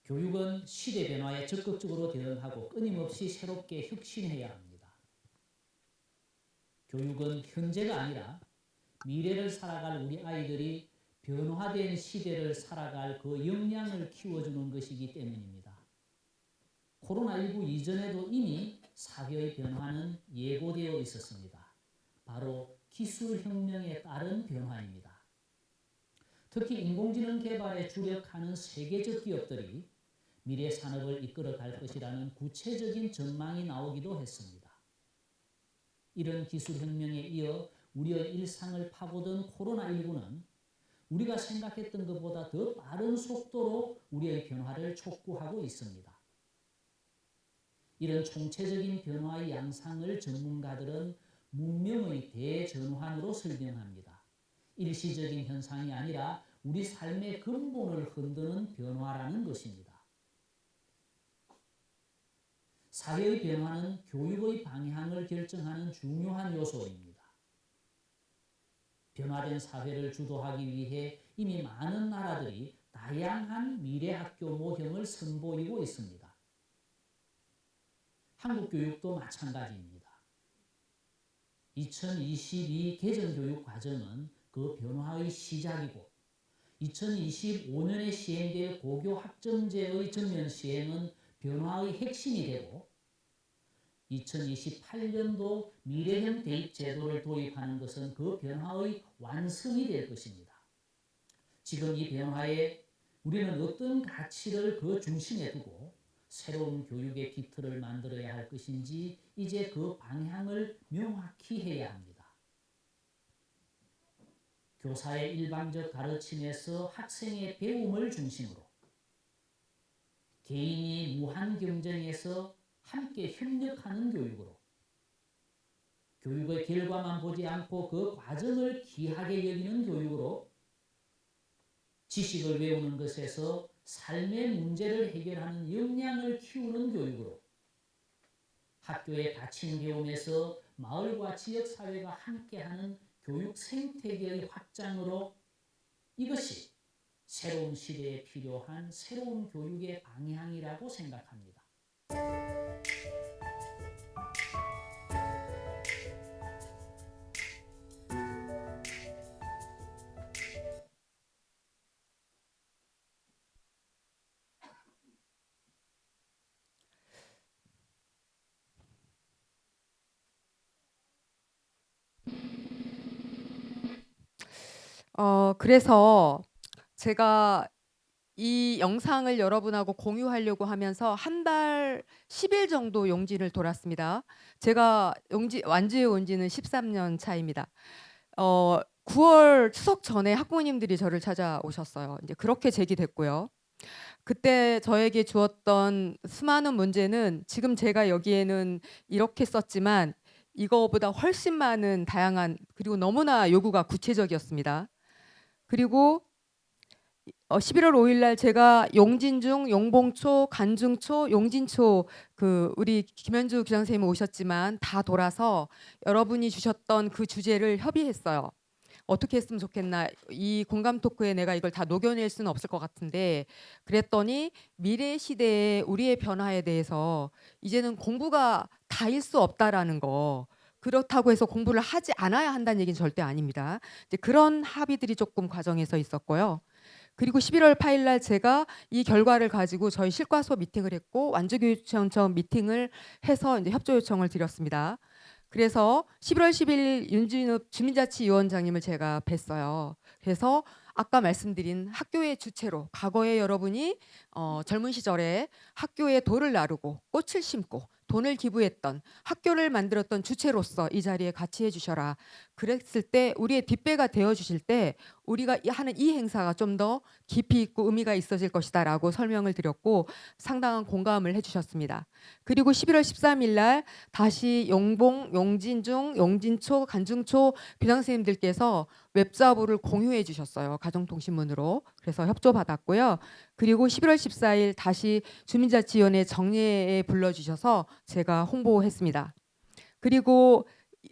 교육은 시대 변화에 적극적으로 대응하고 끊임없이 새롭게 혁신해야 합니다. 교육은 현재가 아니라 미래를 살아갈 우리 아이들이 변화된 시대를 살아갈 그 역량을 키워주는 것이기 때문입니다. 코로나19 이전에도 이미 사회의 변화는 예고되어 있었습니다. 바로 기술혁명에 따른 변화입니다. 특히 인공지능 개발에 주력하는 세계적 기업들이 미래 산업을 이끌어갈 것이라는 구체적인 전망이 나오기도 했습니다. 이런 기술혁명에 이어 우리의 일상을 파고든 코로나19는 우리가 생각했던 것보다 더 빠른 속도로 우리의 변화를 촉구하고 있습니다. 이런 총체적인 변화의 양상을 전문가들은 문명의 대전환으로 설명합니다. 일시적인 현상이 아니라 우리 삶의 근본을 흔드는 변화라는 것입니다. 사회의 변화는 교육의 방향을 결정하는 중요한 요소입니다. 변화된 사회를 주도하기 위해 이미 많은 나라들이 다양한 미래학교 모형을 선보이고 있습니다. 한국 교육도 마찬가지입니다. 2022 개정교육 과정은 그 변화의 시작이고 2025년에 시행될 고교 학점제의 전면 시행은 변화의 핵심이 되고 2028년도 미래형 대입 제도를 도입하는 것은 그 변화의 완성이 될 것입니다. 지금 이 변화에 우리는 어떤 가치를 그 중심에 두고 새로운 교육의 기틀을 만들어야 할 것인지 이제 그 방향을 명확히 해야 합니다. 교사의 일방적 가르침에서 학생의 배움을 중심으로 개인이 무한 경쟁에서 함께 협력하는 교육으로 교육의 결과만 보지 않고 그 과정을 귀하게 여기는 교육으로 지식을 외우는 것에서 삶의 문제를 해결하는 역량을 키우는 교육으로 학교의 갇힌 배움에서 마을과 지역사회가 함께하는 교육 생태계의 확장으로 이것이 새로운 시대에 필요한 새로운 교육의 방향이라고 생각합니다. 그래서 제가 이 영상을 여러분하고 공유하려고 하면서 한 달 10일 정도 용진을 돌았습니다. 제가 완주에 온 지는 13년 차입니다. 9월 추석 전에 학부모님들이 저를 찾아오셨어요. 이제 그렇게 제기됐고요. 그때 저에게 주었던 수많은 문제는 지금 제가 여기에는 이렇게 썼지만 이거보다 훨씬 많은 다양한 그리고 너무나 요구가 구체적이었습니다. 그리고 11월 5일 날 제가 용진중, 용봉초, 간중초, 용진초 그 우리 김현주 교장 선생님 오셨지만 다 돌아서 여러분이 주셨던 그 주제를 협의했어요. 어떻게 했으면 좋겠나. 이 공감 토크에 내가 이걸 다 녹여낼 수는 없을 것 같은데 그랬더니 미래 시대의 우리의 변화에 대해서 이제는 공부가 다일 수 없다라는 거. 그렇다고 해서 공부를 하지 않아야 한다는 얘기는 절대 아닙니다. 이제 그런 합의들이 조금 과정에서 있었고요. 그리고 11월 8일 날 제가 이 결과를 가지고 저희 실과소 미팅을 했고 완주교육청처럼 미팅을 해서 이제 협조 요청을 드렸습니다. 그래서 11월 10일 윤진읍 주민자치위원장님을 제가 뵀어요. 그래서 아까 말씀드린 학교의 주체로 과거에 여러분이 젊은 시절에 학교에 돌을 나르고 꽃을 심고 돈을 기부했던 학교를 만들었던 주체로서 이 자리에 같이 해주셔라. 그랬을 때 우리의 뒷배가 되어주실 때 우리가 하는 이 행사가 좀 더 깊이 있고 의미가 있어질 것이다 라고 설명을 드렸고 상당한 공감을 해주셨습니다. 그리고 11월 13일 날 다시 용봉, 용진중, 용진초, 간중초 교장 선생님들께서 웹자보를 공유해 주셨어요. 가정통신문으로. 그래서 협조받았고요. 그리고 11월 14일 다시 주민자치위원회 정례에 불러주셔서 제가 홍보했습니다. 그리고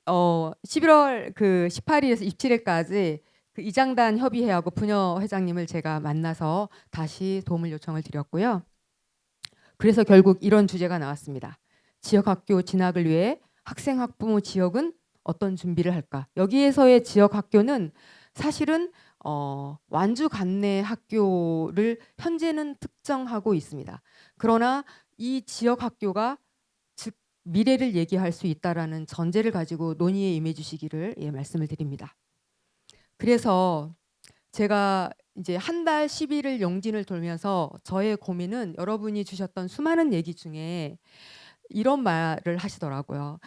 11월 그 18일에서 27일까지 그 이장단 협의회하고 부녀 회장님을 제가 만나서 다시 도움을 요청을 드렸고요. 그래서 결국 이런 주제가 나왔습니다. 지역학교 진학을 위해 학생, 학부모, 지역은 어떤 준비를 할까? 여기에서의 지역학교는 사실은 완주 관내 학교를 현재는 특정하고 있습니다. 그러나 이 지역학교가 즉 미래를 얘기할 수 있다라는 전제를 가지고 논의에 임해 주시기를 말씀을 드립니다. 그래서 제가 이제 한 달 10일을 용진을 돌면서 저의 고민은 여러분이 주셨던 수많은 얘기 중에 이런 말을 하시더라고요.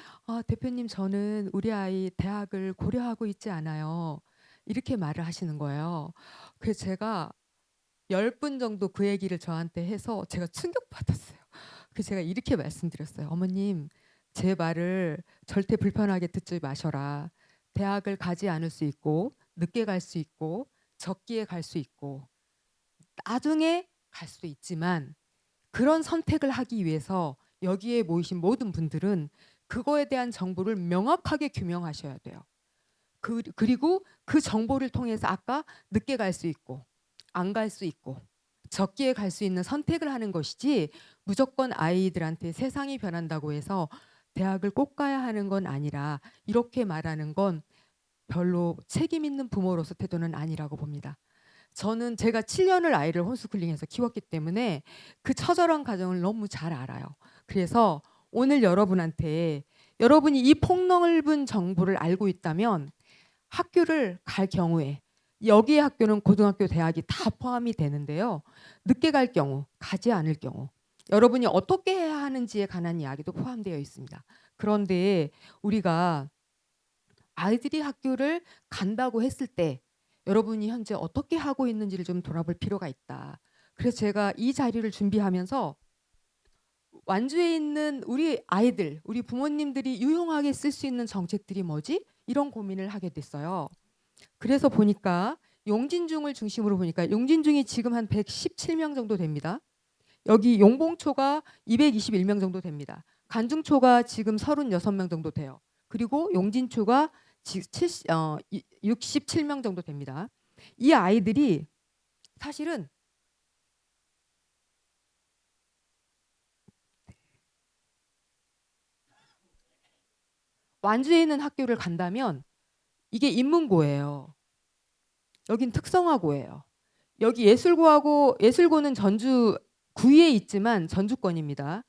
대표님 저는 우리 아이 대학을 고려하고 있지 않아요. 이렇게 말을 하시는 거예요. 그래서 제가 10분 정도 그 얘기를 저한테 해서 제가 충격받았어요. 그래서 제가 이렇게 말씀드렸어요. 어머님 제 말을 절대 불편하게 듣지 마셔라. 대학을 가지 않을 수 있고 늦게 갈 수 있고 적기에 갈 수 있고 나중에 갈 수도 있지만 그런 선택을 하기 위해서 여기에 모이신 모든 분들은 그거에 대한 정보를 명확하게 규명하셔야 돼요. 그리고 그 정보를 통해서 아까 늦게 갈 수 있고 안 갈 수 있고 적기에 갈 수 있는 선택을 하는 것이지 무조건 아이들한테 세상이 변한다고 해서 대학을 꼭 가야 하는 건 아니라 이렇게 말하는 건 별로 책임 있는 부모로서 태도는 아니라고 봅니다. 저는 제가 7년을 아이를 홈스쿨링해서 키웠기 때문에 그 처절한 과정을 너무 잘 알아요. 그래서 오늘 여러분한테 여러분이 이 폭넓은 정보를 알고 있다면 학교를 갈 경우에 여기의 학교는 고등학교, 대학이 다 포함이 되는데요. 늦게 갈 경우, 가지 않을 경우 여러분이 어떻게 해야 하는지에 관한 이야기도 포함되어 있습니다. 그런데 우리가 아이들이 학교를 간다고 했을 때 여러분이 현재 어떻게 하고 있는지를 좀 돌아볼 필요가 있다. 그래서 제가 이 자리를 준비하면서 완주에 있는 우리 아이들, 우리 부모님들이 유용하게 쓸 수 있는 정책들이 뭐지? 이런 고민을 하게 됐어요. 그래서 보니까 용진중을 중심으로 보니까 용진중이 지금 한 117명 정도 됩니다. 여기 용봉초가 221명 정도 됩니다. 간중초가 지금 36명 정도 돼요. 그리고 용진초가 67명 정도 됩니다. 이 아이들이 사실은 완주에 있는 학교를 간다면 이게 인문고예요. 여긴 특성화고예요. 여기 예술고는 전주 구에 있지만 전주권입니다.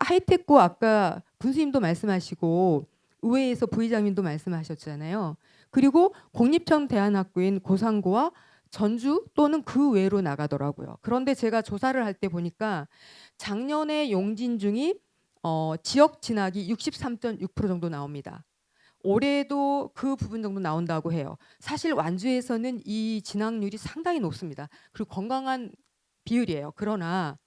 하이텍고 아까 군수님도 말씀하시고 의회에서 부의장님도 말씀하셨잖아요. 그리고 공립형 대안학교인 고상고와 전주 또는 그 외로 나가더라고요. 그런데 제가 조사를 할 때 보니까 작년에 용진중이 지역 진학이 63.6% 정도 나옵니다. 올해도 그 부분 정도 나온다고 해요. 사실 완주에서는 이 진학률이 상당히 높습니다. 그리고 건강한 비율이에요. 그러나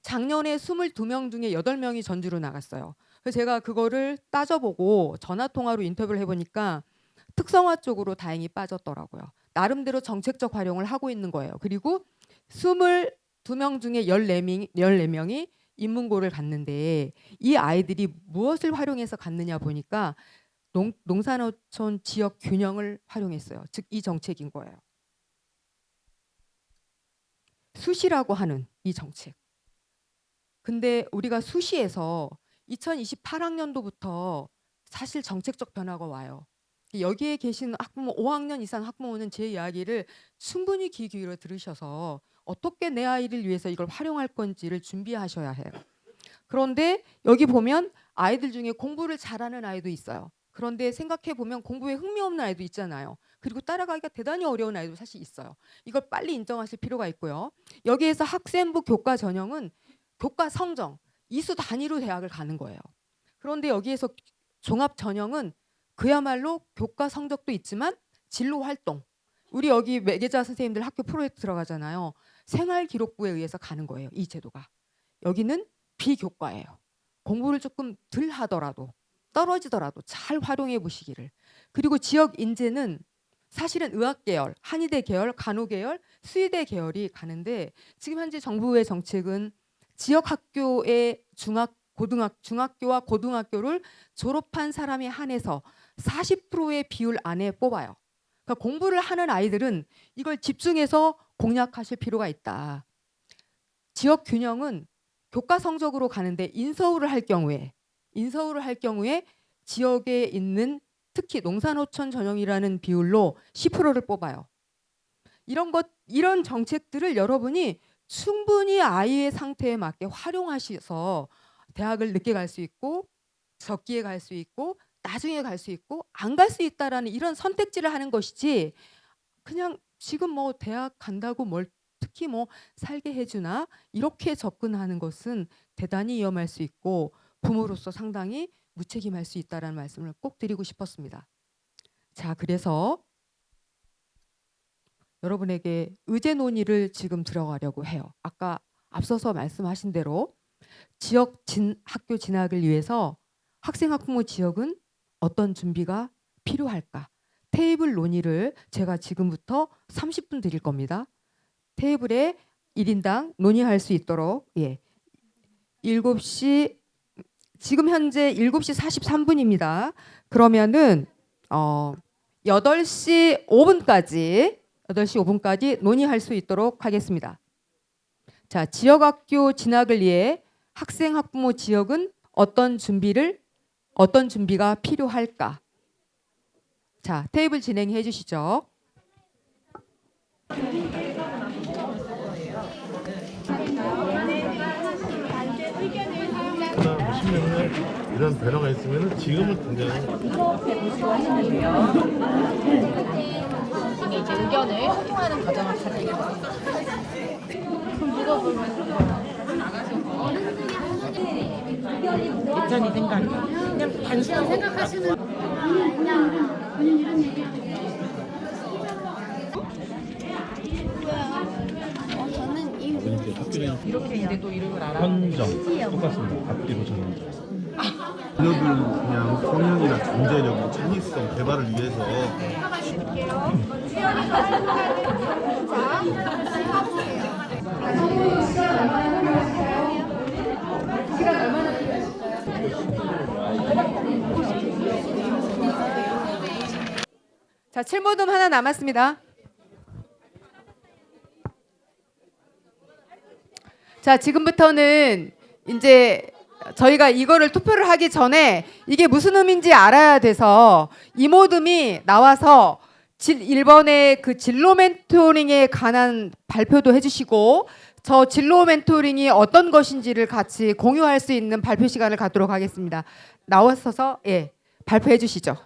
작년에 22명 중에 8명이 전주로 나갔어요. 그래서 제가 그거를 따져보고 전화통화로 인터뷰를 해보니까 특성화 쪽으로 다행히 빠졌더라고요. 나름대로 정책적 활용을 하고 있는 거예요. 그리고 22명 중에 14명이 인문고를 갔는데 이 아이들이 무엇을 활용해서 갔느냐 보니까 농산어촌 지역 균형을 활용했어요. 즉 이 정책인 거예요. 수시라고 하는 이 정책. 근데 우리가 수시에서 2028학년도부터 사실 정책적 변화가 와요. 여기에 계신 학부모 5학년 이상 학부모는 제 이야기를 충분히 귀 기울여 들으셔서 어떻게 내 아이를 위해서 이걸 활용할 건지를 준비하셔야 해요. 그런데 여기 보면 아이들 중에 공부를 잘하는 아이도 있어요. 그런데 생각해 보면 공부에 흥미 없는 아이도 있잖아요. 그리고 따라가기가 대단히 어려운 아이도 사실 있어요. 이걸 빨리 인정하실 필요가 있고요. 여기에서 학생부 교과 전형은 교과 성적, 이수 단위로 대학을 가는 거예요. 그런데 여기에서 종합 전형은 그야말로 교과 성적도 있지만 진로 활동. 우리 여기 매개자 선생님들 학교 프로젝트 들어가잖아요. 생활기록부에 의해서 가는 거예요. 이 제도가. 여기는 비교과예요. 공부를 조금 덜 하더라도 떨어지더라도 잘 활용해 보시기를. 그리고 지역 인재는 사실은 의학 계열, 한의대 계열, 간호 계열, 수의대 계열이 가는데 지금 현재 정부의 정책은 지역 학교의 중학교와 고등학교를 졸업한 사람에 한해서 40%의 비율 안에 뽑아요. 그러니까 공부를 하는 아이들은 이걸 집중해서 공략하실 필요가 있다. 지역 균형은 교과 성적으로 가는데 인서울을 할 경우에 지역에 있는 특히 농산어촌 전형이라는 비율로 10%를 뽑아요. 이런 정책들을 여러분이 충분히 아이의 상태에 맞게 활용하셔서 대학을 늦게 갈 수 있고 적기에 갈 수 있고 나중에 갈 수 있고 안 갈 수 있다라는 이런 선택지를 하는 것이지 그냥 지금 뭐 대학 간다고 뭘 특히 뭐 살게 해주나 이렇게 접근하는 것은 대단히 위험할 수 있고 부모로서 상당히 무책임할 수 있다라는 말씀을 꼭 드리고 싶었습니다. 자, 그래서 여러분에게 의제 논의를 지금 들어가려고 해요. 아까 앞서서 말씀하신 대로 학교 진학을 위해서 학생 학부모 지역은 어떤 준비가 필요할까? 테이블 논의를 제가 지금부터 30분 드릴 겁니다. 테이블에 1인당 논의할 수 있도록 7시 지금 현재 7시 43분입니다. 그러면은 8시 5분까지 논의할 수 있도록 하겠습니다. 자, 지역학교 진학을 위해 학생 학부모 지역은 어떤 준비가 필요할까? 자, 테이블 진행해 주시죠. 한 10년 후에 이런 변화가 있으면 지금은 굉장히 이제 의견을 소통하는 과정을 가지게 입장이 생각이 그냥 단순한 생각하시는 아버님께 학교는 이렇게 이제 또 이름을 알아. 현정 똑같습니다. 앞뒤로 정정. 자녀들 그냥 성향이나 존재력, 창의성 개발을 위해서 자, 칠모듬 하나 남았습니다. 자, 지금부터는 이제 저희가 이거를 투표를 하기 전에 이게 무슨 의미인지 알아야 돼서 이모듬이 나와서 1번의 그 진로 멘토링에 관한 발표도 해주시고 저 진로 멘토링이 어떤 것인지를 같이 공유할 수 있는 발표 시간을 갖도록 하겠습니다. 나와서서 예, 발표해 주시죠.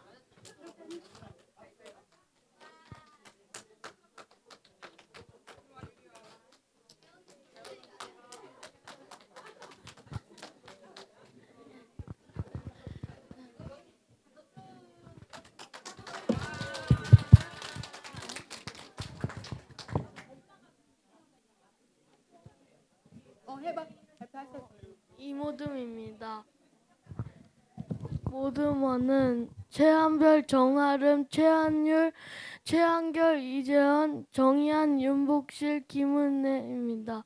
이모듬입니다. 모듬원은 최한별, 정아름, 최한율, 최한결, 이재현, 정희안, 윤복실, 김은혜입니다.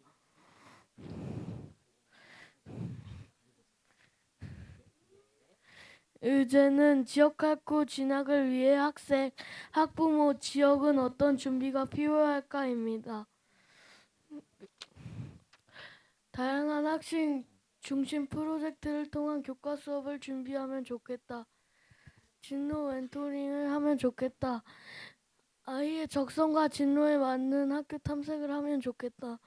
의제는 지역학교 진학을 위해 학생, 학부모, 지역은 어떤 준비가 필요할까입니다. 다양한 학생 중심 프로젝트를 통한 교과 수업을 준비하면 좋겠다. 진로 멘토링을 하면 좋겠다. 아이의 적성과 진로에 맞는 학교 탐색을 하면 좋겠다.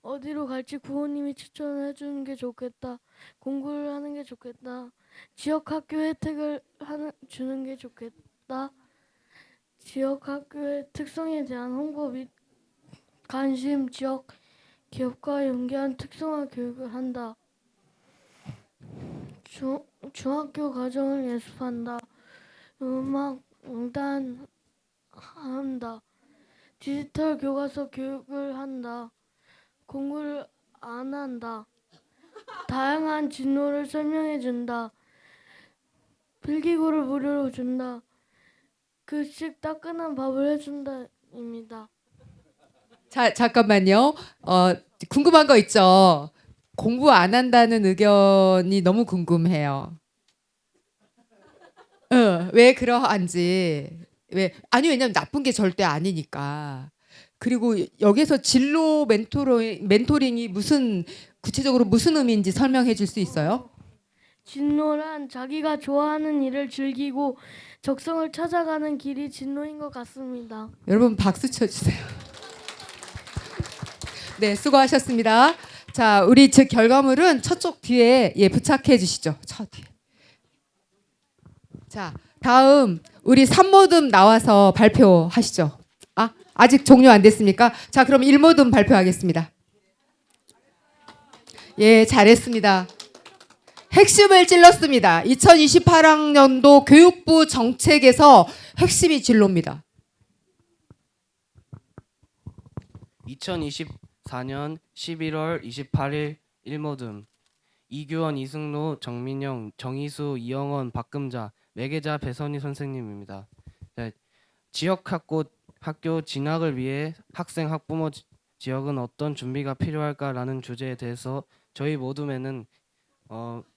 어디로 갈지 부모님이 추천을 해주는 게 좋겠다. 공부를 하는 게 좋겠다. 지역 학교 혜택을 주는 게 좋겠다. 지역 학교의 특성에 대한 홍보 및 관심, 지역 기업과 연계한 특성화 교육을 한다. 중학교 과정을 예습한다. 음악 응단 한다. 디지털 교과서 교육을 한다. 공부를 안 한다. 다양한 진로를 설명해 준다. 필기구를 무료로 준다. 급식 따끈한 밥을 해준다입니다. 자, 잠깐만요. 궁금한 거 있죠? 공부 안 한다는 의견이 너무 궁금해요. 왜 그러한지. 아니, 왜냐면 나쁜 게 절대 아니니까. 그리고 여기서 진로 멘토링이 구체적으로 무슨 의미인지 설명해 줄 수 있어요? 진로란 자기가 좋아하는 일을 즐기고 적성을 찾아가는 길이 진로인 것 같습니다. 여러분 박수 쳐주세요. 네, 수고하셨습니다. 자, 우리 즉 결과물은 저쪽 뒤에 부착해 주시죠. 저 뒤에. 자, 다음 우리 산모듬 나와서 발표하시죠. 아직 종료 안 됐습니까? 자, 그럼 1모듬 발표하겠습니다. 예, 잘했습니다. 핵심을 찔렀습니다. 2028학년도 교육부 정책에서 핵심이 진로입니다. 2024년 11월 28일 1모듬 이규원, 이승로, 정민영, 정희수, 이영원, 박금자, 매개자 배선희 선생님입니다. 네, 학교 진학을 위해 학생, 학부모, 지역은 어떤 준비가 필요할까라는 주제에 대해서 저희 모둠에는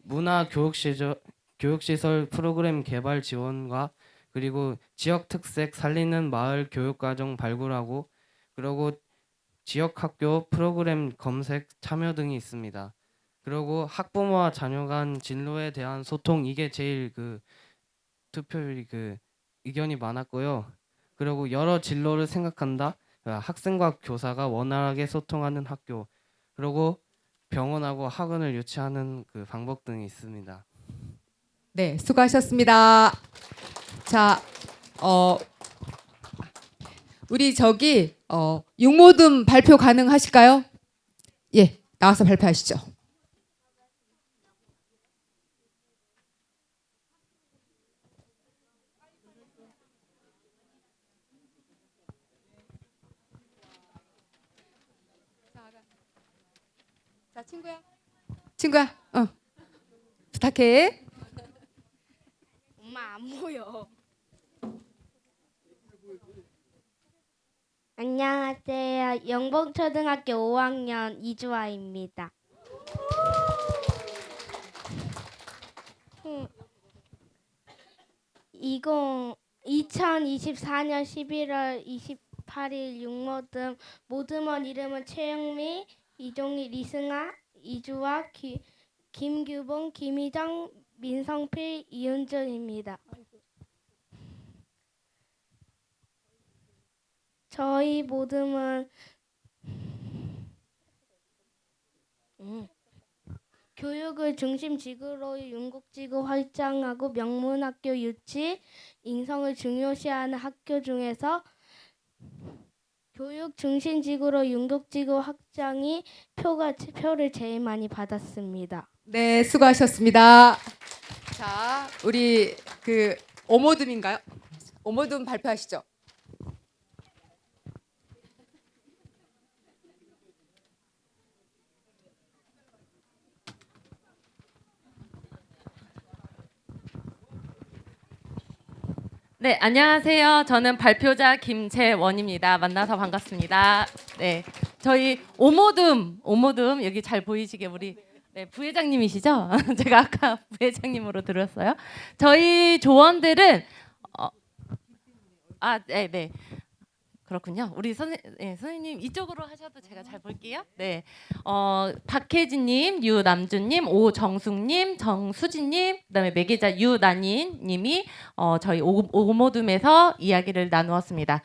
문화 교육시설 프로그램 개발 지원과 그리고 지역 특색 살리는 마을 교육과정 발굴하고 그리고 지역 학교 프로그램 검색 참여 등이 있습니다. 그리고 학부모와 자녀 간 진로에 대한 소통 이게 제일 투표율이 의견이 많았고요. 그리고 여러 진로를 생각한다. 학생과 교사가 원활하게 소통하는 학교, 그리고 병원하고 학원을 유치하는 그 방법 등이 있습니다. 네, 수고하셨습니다. 자, 우리 저기 육모듬 발표 가능하실까요? 예, 나와서 발표하시죠. 자, 친구야, 부탁해. 엄마 안 보여. 안녕하세요. 영봉초등학교 5학년 이주아입니다. 2024년 11월 28일 육모듬 모듬원 이름은 최영미, 이종희, 리승아, 이주아, 김규봉, 김희정, 민성필, 이은준입니다. 저희 모듬은 교육을 중심지구로 윤곡지구 확장하고 명문학교 유치, 인성을 중요시하는 학교 중에서 교육 중심지구로 윤곡지구 확장이 표를 제일 많이 받았습니다. 네, 수고하셨습니다. 자, 우리 그 오모듬인가요? 오모듬 발표하시죠. 네, 안녕하세요. 저는 발표자 김채원입니다. 만나서 반갑습니다. 네, 저희 오모듬 여기 잘 보이시게 우리 부회장님이시죠? 제가 아까 부회장님으로 들었어요. 저희 조원들은 네. 그렇군요. 우리 선생님 이쪽으로 하셔도 제가 잘 볼게요. 네, 박혜진님, 유남준님, 오정숙님, 정수진님, 그다음에 매개자 유난인님이 저희 오모듬에서 이야기를 나누었습니다.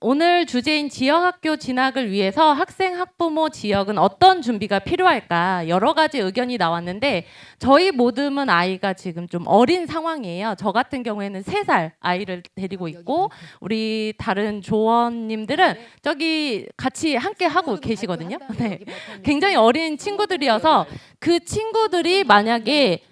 오늘 주제인 지역학교 진학을 위해서 학생, 학부모, 지역은 어떤 준비가 필요할까 여러 가지 의견이 나왔는데 저희 모듬은 아이가 지금 좀 어린 상황이에요. 저 같은 경우에는 3살 아이를 데리고 있고 우리 다른 조원님들은 저기 같이 함께 하고 계시거든요. 네, 굉장히 어린 친구들이어서 그 친구들이 만약에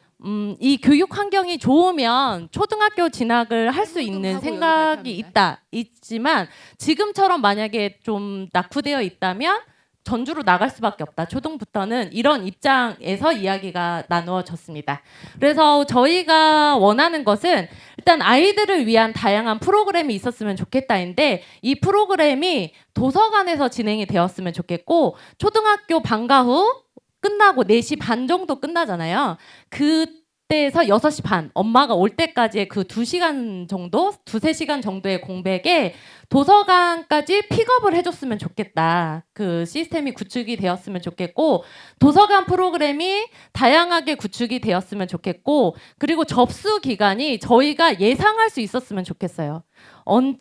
이 교육 환경이 좋으면 초등학교 진학을 할 수 있는 생각이 있지만 지금처럼 만약에 좀 낙후되어 있다면 전주로 나갈 수밖에 없다. 초등부터는 이런 입장에서 이야기가 나누어졌습니다. 그래서 저희가 원하는 것은 일단 아이들을 위한 다양한 프로그램이 있었으면 좋겠다인데 이 프로그램이 도서관에서 진행이 되었으면 좋겠고 초등학교 방과 후 끝나고 4시 반 정도 끝나잖아요. 그때에서 6시 반 엄마가 올 때까지의 그 2시간 정도, 2-3시간 정도의 공백에 도서관까지 픽업을 해줬으면 좋겠다. 그 시스템이 구축이 되었으면 좋겠고 도서관 프로그램이 다양하게 구축이 되었으면 좋겠고 그리고 접수 기간이 저희가 예상할 수 있었으면 좋겠어요.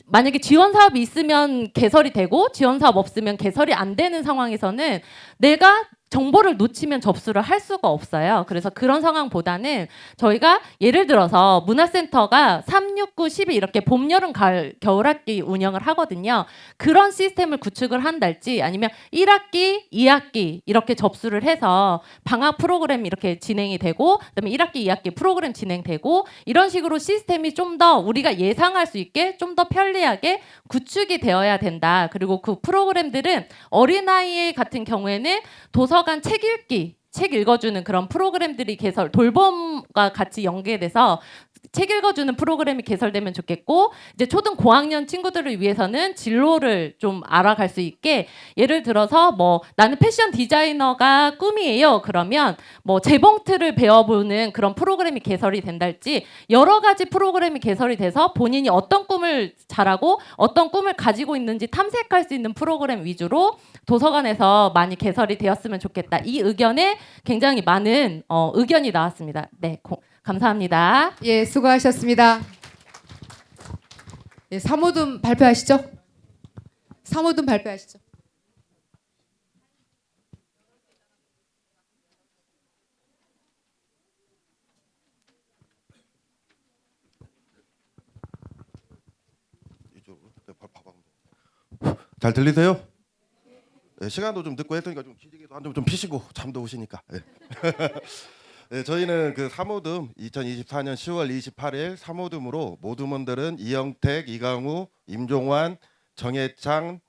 만약에 지원 사업이 있으면 개설이 되고 지원 사업 없으면 개설이 안 되는 상황에서는 내가 정보를 놓치면 접수를 할 수가 없어요. 그래서 그런 상황보다는 저희가 예를 들어서 문화센터가 3, 6, 9, 12 이렇게 봄, 여름, 가을, 겨울학기 운영을 하거든요. 그런 시스템을 구축을 한달지 아니면 1학기, 2학기 이렇게 접수를 해서 방학 프로그램 이렇게 진행이 되고 그다음에 1학기, 2학기 프로그램 진행되고 이런 식으로 시스템이 좀 더 우리가 예상할 수 있게 좀 더 편리하게 구축이 되어야 된다. 그리고 그 프로그램들은 어린아이 같은 경우에는 도서관 책 읽기, 책 읽어주는 그런 프로그램들이 돌봄과 같이 연계돼서 책 읽어주는 프로그램이 개설되면 좋겠고 이제 초등 고학년 친구들을 위해서는 진로를 좀 알아갈 수 있게 예를 들어서 뭐 나는 패션 디자이너가 꿈이에요. 그러면 뭐 재봉틀을 배워보는 그런 프로그램이 개설이 된달지 여러 가지 프로그램이 개설이 돼서 본인이 어떤 꿈을 잘하고 어떤 꿈을 가지고 있는지 탐색할 수 있는 프로그램 위주로 도서관에서 많이 개설이 되었으면 좋겠다. 이 의견에 굉장히 많은 의견이 나왔습니다. 네, 감사합니다. 예, 수고하셨습니다. 예, 사모듬 발표하시죠. 3호등 발표하시죠. 이쪽으로. 네, 잘 들리세요? 네, 시간도 좀 늦고 했으니까 좀 기지개도 한 좀 피시고 잠도 오시니까. 네. 네, 저희는 그 3호듬 2024년 10월 28일 3호듬으로 모두먼들은 이영택, 이강우, 임종환, 정혜창,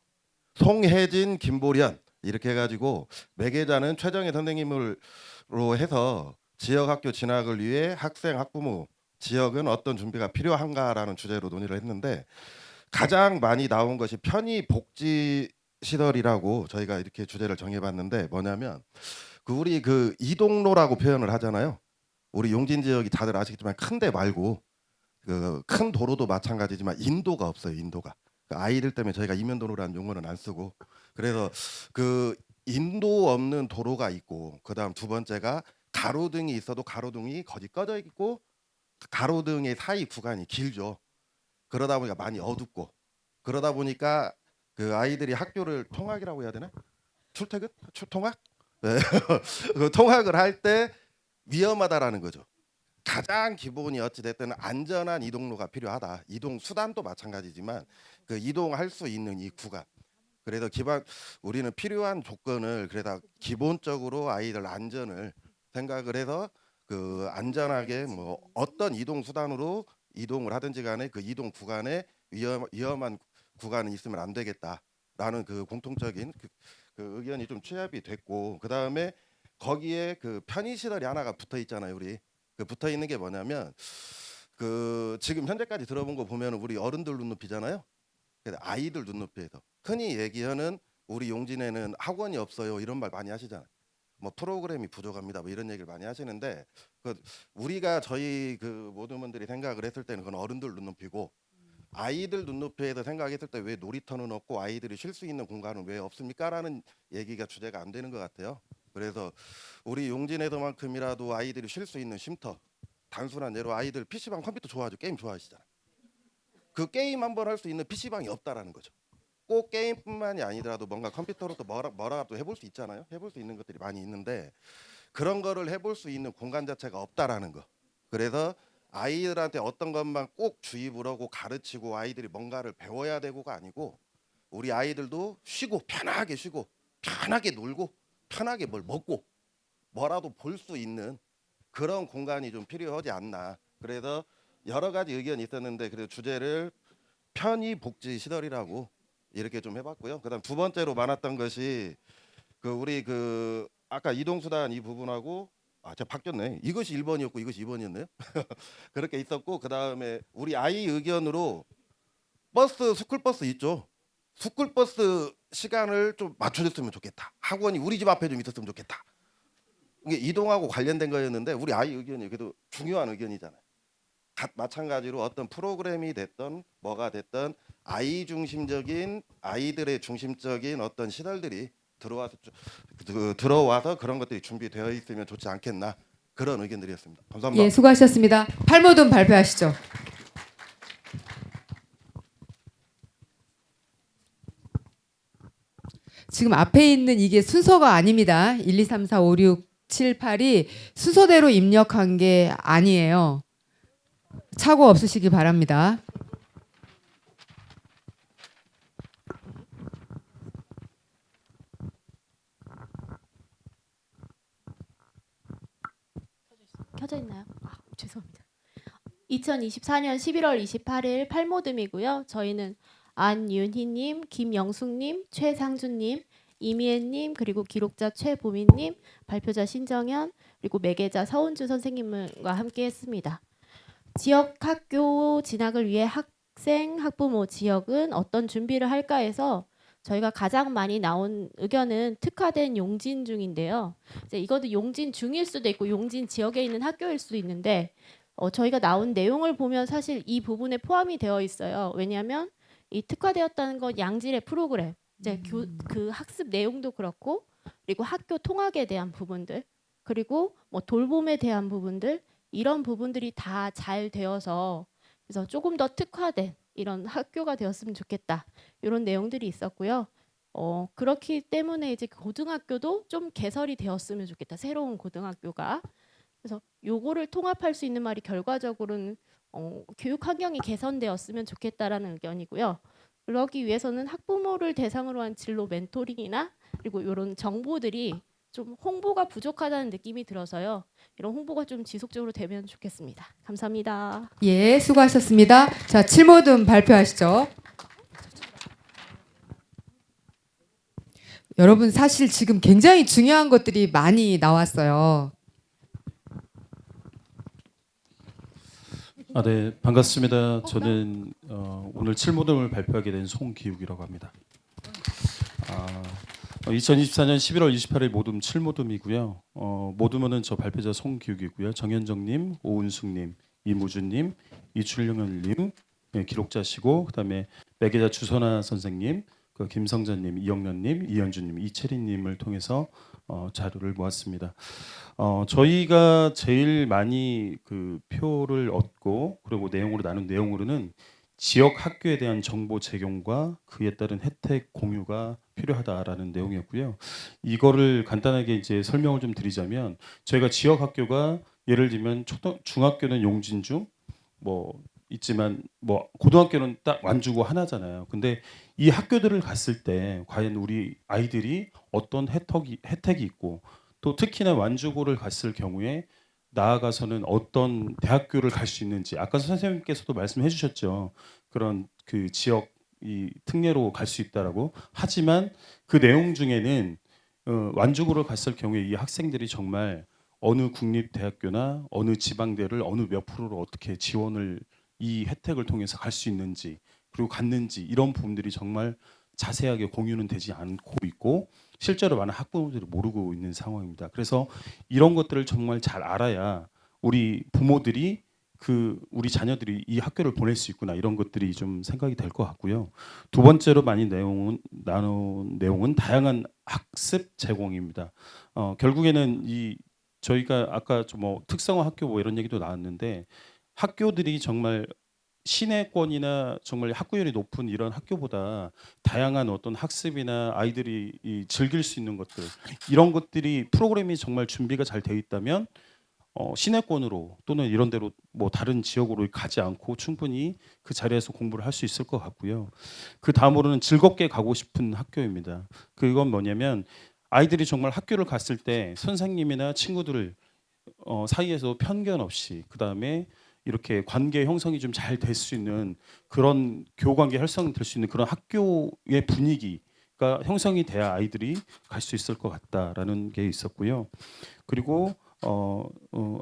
송혜진, 김보련 이렇게 해가지고 매개자는 최정혜 선생님으로 해서 지역학교 진학을 위해 학생, 학부모, 지역은 어떤 준비가 필요한가라는 주제로 논의를 했는데 가장 많이 나온 것이 편의복지 시설이라고 저희가 이렇게 주제를 정해봤는데 뭐냐면 우리 그 이동로라고 표현을 하잖아요. 우리 용진 지역이 다들 아시겠지만 큰 데 말고 그 큰 도로도 마찬가지지만 인도가 없어요. 인도가 그 아이들 때문에 저희가 이면도로라는 용어는 안 쓰고 그래서 그 인도 없는 도로가 있고 그다음 두 번째가 가로등이 있어도 가로등이 거의 꺼져 있고 가로등의 사이 구간이 길죠. 그러다 보니까 많이 어둡고 그러다 보니까 그 아이들이 학교를 통학이라고 해야 되나? 출퇴근? 통학? 네. 그 통학을 할 때 위험하다라는 거죠. 가장 기본이 어찌 됐든 안전한 이동로가 필요하다. 이동 수단도 마찬가지지만 그 이동할 수 있는 이 구간. 그래서 우리는 필요한 조건을 그래서 기본적으로 아이들 안전을 생각을 해서 그 안전하게 뭐 어떤 이동 수단으로 이동을 하든지 간에 그 이동 구간에 위험한 구간은 있으면 안 되겠다라는 그 공통적인 그 의견이 좀 취합이 됐고 그 다음에 거기에 그 편의시설이 하나가 붙어 있잖아요. 우리 그 붙어 있는 게 뭐냐면 그 지금 현재까지 들어본 거 보면 우리 어른들 눈높이잖아요. 그래서 아이들 눈높이에서 흔히 얘기하는 우리 용진에는 학원이 없어요 이런 말 많이 하시잖아요. 뭐 프로그램이 부족합니다 뭐 이런 얘기를 많이 하시는데 그 우리가 저희 그 모든 분들이 생각을 했을 때는 그건 어른들 눈높이고 아이들 눈높이에서 생각했을 때 왜 놀이터는 없고 아이들이 쉴 수 있는 공간은 왜 없습니까? 라는 얘기가 주제가 안 되는 것 같아요. 그래서 우리 용진에서만큼이라도 아이들이 쉴 수 있는 쉼터 단순한 예로 아이들 PC방 컴퓨터 좋아하죠. 게임 좋아하시잖아요. 그 게임 한번 할 수 있는 PC방이 없다라는 거죠. 꼭 게임뿐만이 아니더라도 뭔가 컴퓨터로도 뭐라도 해볼 수 있잖아요. 해볼 수 있는 것들이 많이 있는데 그런 거를 해볼 수 있는 공간 자체가 없다라는 거. 그래서 아이들한테 어떤 것만 꼭 주입을 하고 가르치고 아이들이 뭔가를 배워야 되고가 아니고 우리 아이들도 쉬고 편하게 놀고 편하게 뭘 먹고 뭐라도 볼 수 있는 그런 공간이 좀 필요하지 않나. 그래서 여러 가지 의견이 있었는데 그래서 주제를 편의복지 시설이라고 이렇게 좀 해봤고요. 그다음 두 번째로 많았던 것이 그 우리 그 아까 이동수단 이 부분하고 제가 바뀌었네. 이것이 1번이었고 이것이 2번이었네요. 그렇게 있었고 그다음에 우리 아이 의견으로 스쿨버스 있죠. 스쿨버스 시간을 좀 맞춰줬으면 좋겠다. 학원이 우리 집 앞에 좀 있었으면 좋겠다. 이게 이동하고 관련된 거였는데 우리 아이 의견이 그래도 중요한 의견이잖아요. 마찬가지로 어떤 프로그램이 됐던 뭐가 됐던 아이 중심적인 아이들의 중심적인 어떤 시설들이 들어와서 그런 것들이 준비되어 있으면 좋지 않겠나 그런 의견들이었습니다. 감사합니다. 예, 수고하셨습니다. 팔모듬 발표하시죠. 지금 앞에 있는 이게 순서가 아닙니다. 1, 2, 3, 4, 5, 6, 7, 8이 순서대로 입력한 게 아니에요. 착오 없으시기 바랍니다. 켜져 있나요? 죄송합니다. 2024년 11월 28일 팔모듬이고요. 저희는 안윤희님, 김영숙님, 최상준님, 이미애님, 그리고 기록자 최보민님, 발표자 신정현, 그리고 매개자 서은주 선생님과 함께했습니다. 지역 학교 진학을 위해 학생, 학부모, 지역은 어떤 준비를 할까 해서 저희가 가장 많이 나온 의견은 특화된 용진 중인데요. 이제 이것도 용진 중일 수도 있고 용진 지역에 있는 학교일 수도 있는데 저희가 나온 내용을 보면 사실 이 부분에 포함이 되어 있어요. 왜냐하면 이 특화되었다는 건 양질의 프로그램, 이제 그 학습 내용도 그렇고 그리고 학교 통학에 대한 부분들 그리고 뭐 돌봄에 대한 부분들 이런 부분들이 다 잘 되어서 그래서 조금 더 특화된 이런 학교가 되었으면 좋겠다. 이런 내용들이 있었고요. 그렇기 때문에 이제 고등학교도 좀 개설이 되었으면 좋겠다. 새로운 고등학교가. 그래서 요거를 통합할 수 있는 말이 결과적으로는 교육 환경이 개선되었으면 좋겠다라는 의견이고요. 그러기 위해서는 학부모를 대상으로 한 진로 멘토링이나 그리고 이런 정보들이 좀 홍보가 부족하다는 느낌이 들어서요. 이런 홍보가 좀 지속적으로 되면 좋겠습니다. 감사합니다. 예, 수고하셨습니다. 자, 칠모듬 발표하시죠. 여러분 사실 지금 굉장히 중요한 것들이 많이 나왔어요. 네, 반갑습니다. 저는 오늘 칠모듬을 발표하게 된 송기욱이라고 합니다. 2024년 11월 28일 모듬 칠모듬이고요. 모듬은 저 발표자 송기욱이고요. 정현정님, 오은숙님, 이무준님, 이출영님 기록자시고 그다음에 매개자 주선아 선생님, 김성전님, 이영련님, 이현주님, 이채린님을 통해서 자료를 모았습니다. 저희가 제일 많이 그 표를 얻고 그리고 내용으로 나눈 내용으로는 지역 학교에 대한 정보 제공과 그에 따른 혜택 공유가 필요하다라는 내용이었고요. 이거를 간단하게 이제 설명을 좀 드리자면 저희가 지역 학교가 예를 들면 중학교는 용진중 뭐 있지만 뭐 고등학교는 딱 완주고 하나잖아요. 근데 이 학교들을 갔을 때 과연 우리 아이들이 어떤 혜택이 있고 또 특히나 완주고를 갔을 경우에 나아가서는 어떤 대학교를 갈 수 있는지 아까 선생님께서도 말씀해 주셨죠. 그런 그 지역 이 특례로 갈 수 있다라고. 하지만 그 내용 중에는 완주고를 갔을 경우에 이 학생들이 정말 어느 국립대학교나 어느 지방대를 어느 몇 프로로 어떻게 지원을 이 혜택을 통해서 갈 수 있는지 그리고 갔는지 이런 부분들이 정말 자세하게 공유는 되지 않고 있고 실제로 많은 학부모들이 모르고 있는 상황입니다. 그래서 이런 것들을 정말 잘 알아야 우리 부모들이 우리 자녀들이 이 학교를 보낼 수 있구나 이런 것들이 좀 생각이 될 것 같고요. 두 번째로 많이 나눈 내용은 다양한 학습 제공입니다. 결국에는 저희가 아까 뭐 특성화 학교 뭐 이런 얘기도 나왔는데 학교들이 정말 시내권이나 정말 학구열이 높은 이런 학교보다 다양한 어떤 학습이나 아이들이 즐길 수 있는 것들 이런 것들이 프로그램이 정말 준비가 잘 되어 있다면 시내권으로 또는 이런 데로 뭐 다른 지역으로 가지 않고 충분히 그 자리에서 공부를 할 수 있을 것 같고요. 그 다음으로는 즐겁게 가고 싶은 학교입니다. 그건 뭐냐면 아이들이 정말 학교를 갔을 때 선생님이나 친구들 사이에서 편견 없이 그 다음에 이렇게 관계 형성이 좀 잘 될 수 있는 그런 교관계 형성될 수 있는 그런 학교의 분위기가 형성이 돼야 아이들이 갈 수 있을 것 같다라는 게 있었고요. 그리고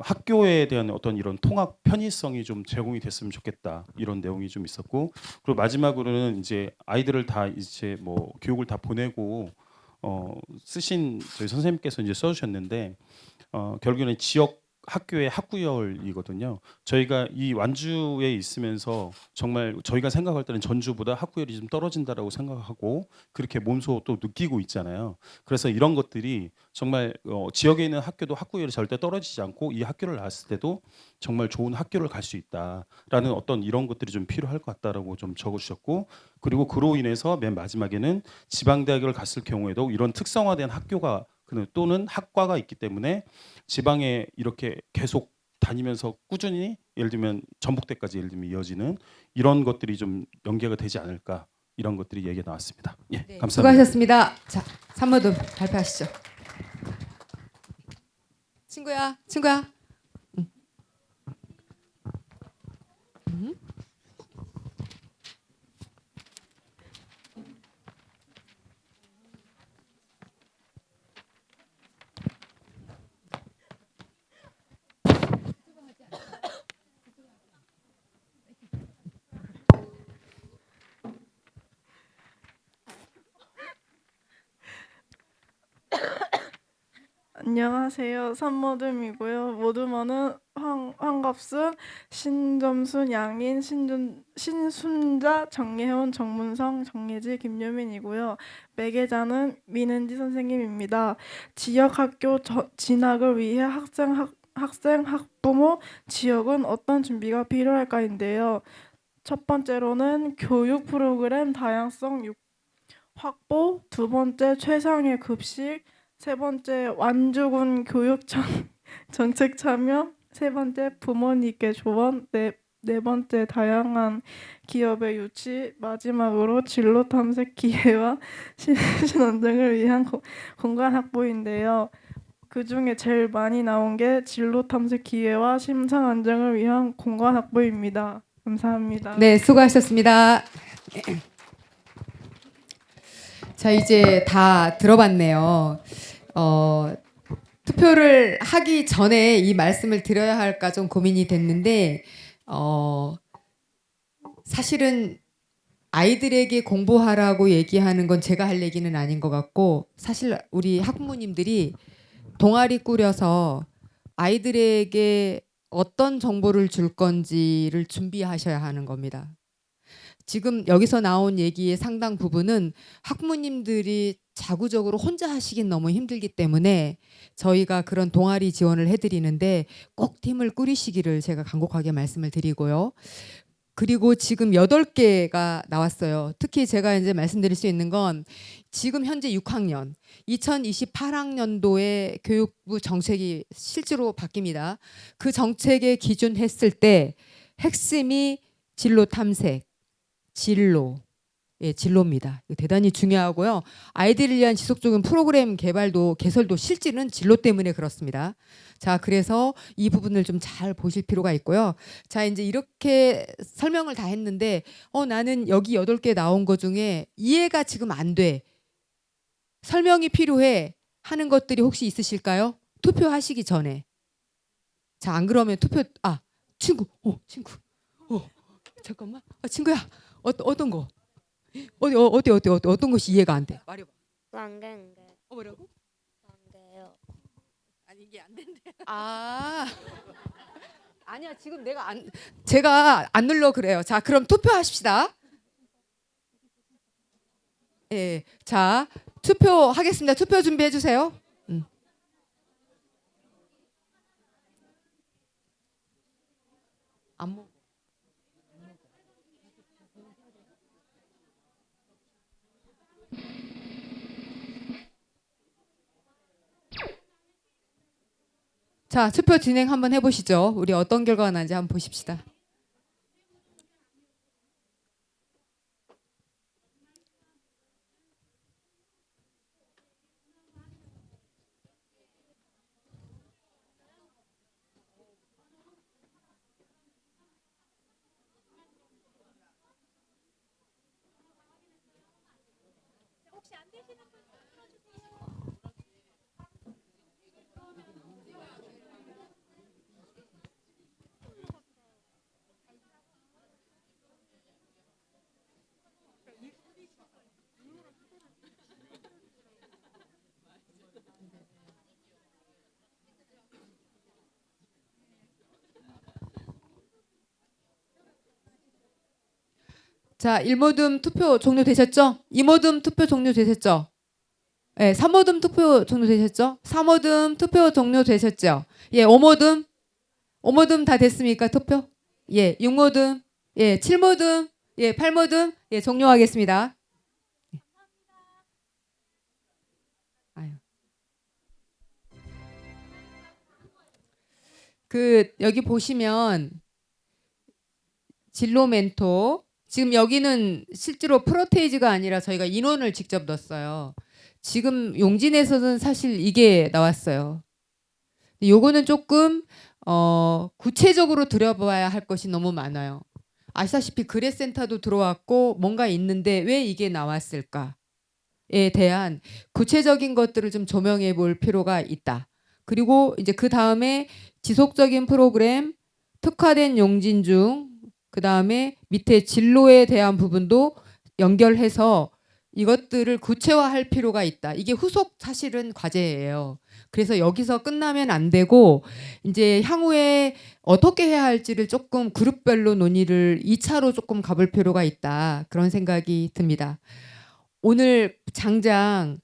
학교에 대한 어떤 이런 통합 편의성이 좀 제공이 됐으면 좋겠다 이런 내용이 좀 있었고 그리고 마지막으로는 이제 아이들을 다 이제 뭐 교육을 다 보내고 쓰신 저희 선생님께서 이제 써주셨는데 결국에는 지역 학교의 학구열이거든요. 저희가 이 완주에 있으면서 정말 저희가 생각할 때는 전주보다 학구열이 좀 떨어진다라고 생각하고 그렇게 몸소 또 느끼고 있잖아요. 그래서 이런 것들이 정말 지역에 있는 학교도 학구열이 절대 떨어지지 않고 이 학교를 나왔을 때도 정말 좋은 학교를 갈 수 있다라는 어떤 이런 것들이 좀 필요할 것 같다라고 좀 적어주셨고 그리고 그로 인해서 맨 마지막에는 지방대학을 갔을 경우에도 이런 특성화된 학교가 또는 학과가 있기 때문에 지방에 이렇게 계속 다니면서 꾸준히 예를 들면 전북대까지 예를 들면 이어지는 이런 것들이 좀 연계가 되지 않을까 이런 것들이 얘기가 나왔습니다. 예, 네, 감사합니다. 수고하셨습니다. 자, 산모듬 발표하시죠. 친구야. 안녕하세요. 산모듬이고요. 모듬어는 황갑순, 신점순, 양인, 신순자, 정예훈, 정문성, 정예지, 김유민이고요. 매개자는 민은지 선생님입니다. 지역 학교 진학을 위해 학생, 학부모, 지역은 어떤 준비가 필요할까인데요. 첫 번째로는 교육 프로그램 다양성 확보, 두 번째 최상의 급식, 세 번째 완주군 교육 정책 참여, 세 번째 부모님께 조언, 네 번째 다양한 기업의 유치, 마지막으로 진로 탐색 기회와 신원등을 위한 공간 확보인데요. 그 중에 제일 많이 나온 게 진로 탐색 기회와 심상 안정을 위한 공간 확보입니다. 감사합니다. 네, 수고하셨습니다. 자, 이제 다 들어봤네요. 투표를 하기 전에 이 말씀을 드려야 할까 좀 고민이 됐는데 사실은 아이들에게 공부하라고 얘기하는 건 제가 할 얘기는 아닌 것 같고, 사실 우리 학부모님들이 동아리 꾸려서 아이들에게 어떤 정보를 줄 건지를 준비하셔야 하는 겁니다. 지금 여기서 나온 얘기의 상당 부분은 학부모님들이 자구적으로 혼자 하시긴 너무 힘들기 때문에 저희가 그런 동아리 지원을 해드리는데 꼭 팀을 꾸리시기를 제가 간곡하게 말씀을 드리고요. 그리고 지금 8개가 나왔어요. 특히 제가 이제 말씀드릴 수 있는 건 지금 현재 6학년, 2028학년도에 교육부 정책이 실제로 바뀝니다. 그 정책에 기준했을 때 핵심이 진로 탐색, 진로, 진로입니다. 이거 대단히 중요하고요. 아이들을 위한 지속적인 프로그램 개설도 실질은 진로 때문에 그렇습니다. 자, 그래서 이 부분을 좀 잘 보실 필요가 있고요. 자, 이제 이렇게 설명을 다 했는데 나는 여기 8개 나온 것 중에 이해가 지금 안 돼, 설명이 필요해 하는 것들이 혹시 있으실까요? 투표하시기 전에. 자, 안 그러면 친구, 잠깐만, 친구야, 어떤 거? 어떤 것이 이해가 안 돼? 말해봐. 왕갱개. 뭐라고? 왕개요. 아니, 이게 안 된대. 아니야, 지금 제가 안 눌러 그래요. 자, 그럼 투표하십시다. 예, 자, 투표하겠습니다. 투표 준비해 주세요. 안 먹어. 자, 투표 진행 한번 해보시죠. 우리 어떤 결과가 나는지 한번 보십시다. 자, 1모듬 투표 종료되셨죠? 2모듬 투표 종료되셨죠? 네, 3모듬 투표 종료되셨죠? 4모듬 투표 종료되셨죠? 예, 5모듬 다 됐습니까? 투표? 예, 6모듬, 예, 7모듬, 예, 8모듬, 예, 종료하겠습니다. 여기 보시면 진로 멘토, 지금 여기는 실제로 프로테이즈가 아니라 저희가 인원을 직접 넣었어요. 지금 용진에서는 사실 이게 나왔어요. 요거는 조금 구체적으로 들여봐야 할 것이 너무 많아요. 아시다시피 의뢰센터도 들어왔고 뭔가 있는데 왜 이게 나왔을까에 대한 구체적인 것들을 좀 조명해 볼 필요가 있다. 그리고 이제 그 다음에 지속적인 프로그램, 특화된 용진 중, 그 다음에 밑에 진로에 대한 부분도 연결해서 이것들을 구체화할 필요가 있다. 이게 후속 사실은 과제예요. 그래서 여기서 끝나면 안 되고 이제 향후에 어떻게 해야 할지를 조금 그룹별로 논의를 2차로 조금 가볼 필요가 있다. 그런 생각이 듭니다. 오늘 장장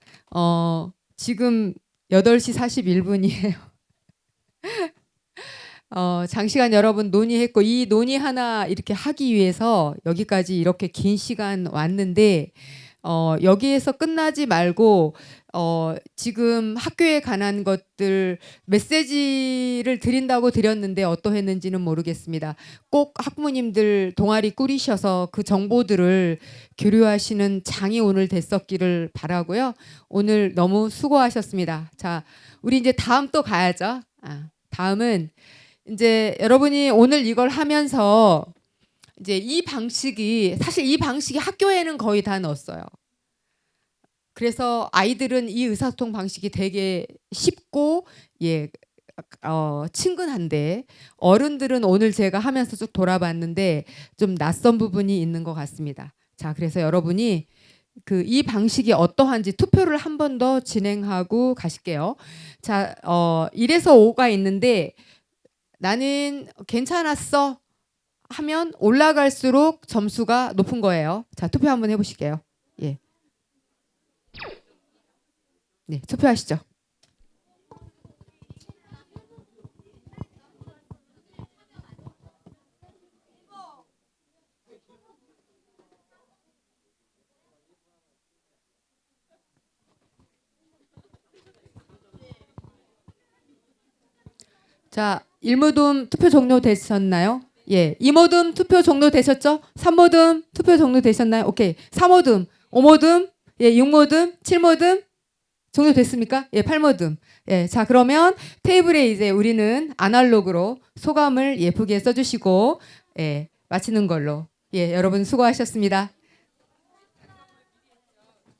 지금 8시 41분이에요. 장시간 여러분 논의했고 이 논의 하나 이렇게 하기 위해서 여기까지 이렇게 긴 시간 왔는데 여기에서 끝나지 말고 지금 학교에 관한 것들 메시지를 드린다고 드렸는데 어떠했는지는 모르겠습니다. 꼭 학부모님들 동아리 꾸리셔서 그 정보들을 교류하시는 장이 오늘 됐었기를 바라고요. 오늘 너무 수고하셨습니다. 자, 우리 이제 다음 또 가야죠. 다음은 이제 여러분이 오늘 이걸 하면서 이제 이 방식이 사실 이 방식이 학교에는 거의 다 넣었어요. 그래서 아이들은 이 의사소통 방식이 되게 쉽고 친근한데 어른들은 오늘 제가 하면서 쭉 돌아봤는데 좀 낯선 부분이 있는 것 같습니다. 자, 그래서 여러분이 이 방식이 어떠한지 투표를 한 번 더 진행하고 가실게요. 자, 1에서 5가 있는데 나는 괜찮았어 하면 올라갈수록 점수가 높은 거예요. 자, 투표 한번 해보실게요. 예. 네, 투표하시죠. 자, 1모듬 투표 종료되셨나요? 예, 2모듬 투표 종료되셨죠? 3모듬 투표 종료되셨나요? 오케이. 4모듬, 5모듬, 예, 6모듬, 7모듬 종료됐습니까? 예, 8모듬. 예, 자, 그러면 테이블에 이제 우리는 아날로그로 소감을 예쁘게 써주시고 예, 마치는 걸로. 예, 여러분 수고하셨습니다.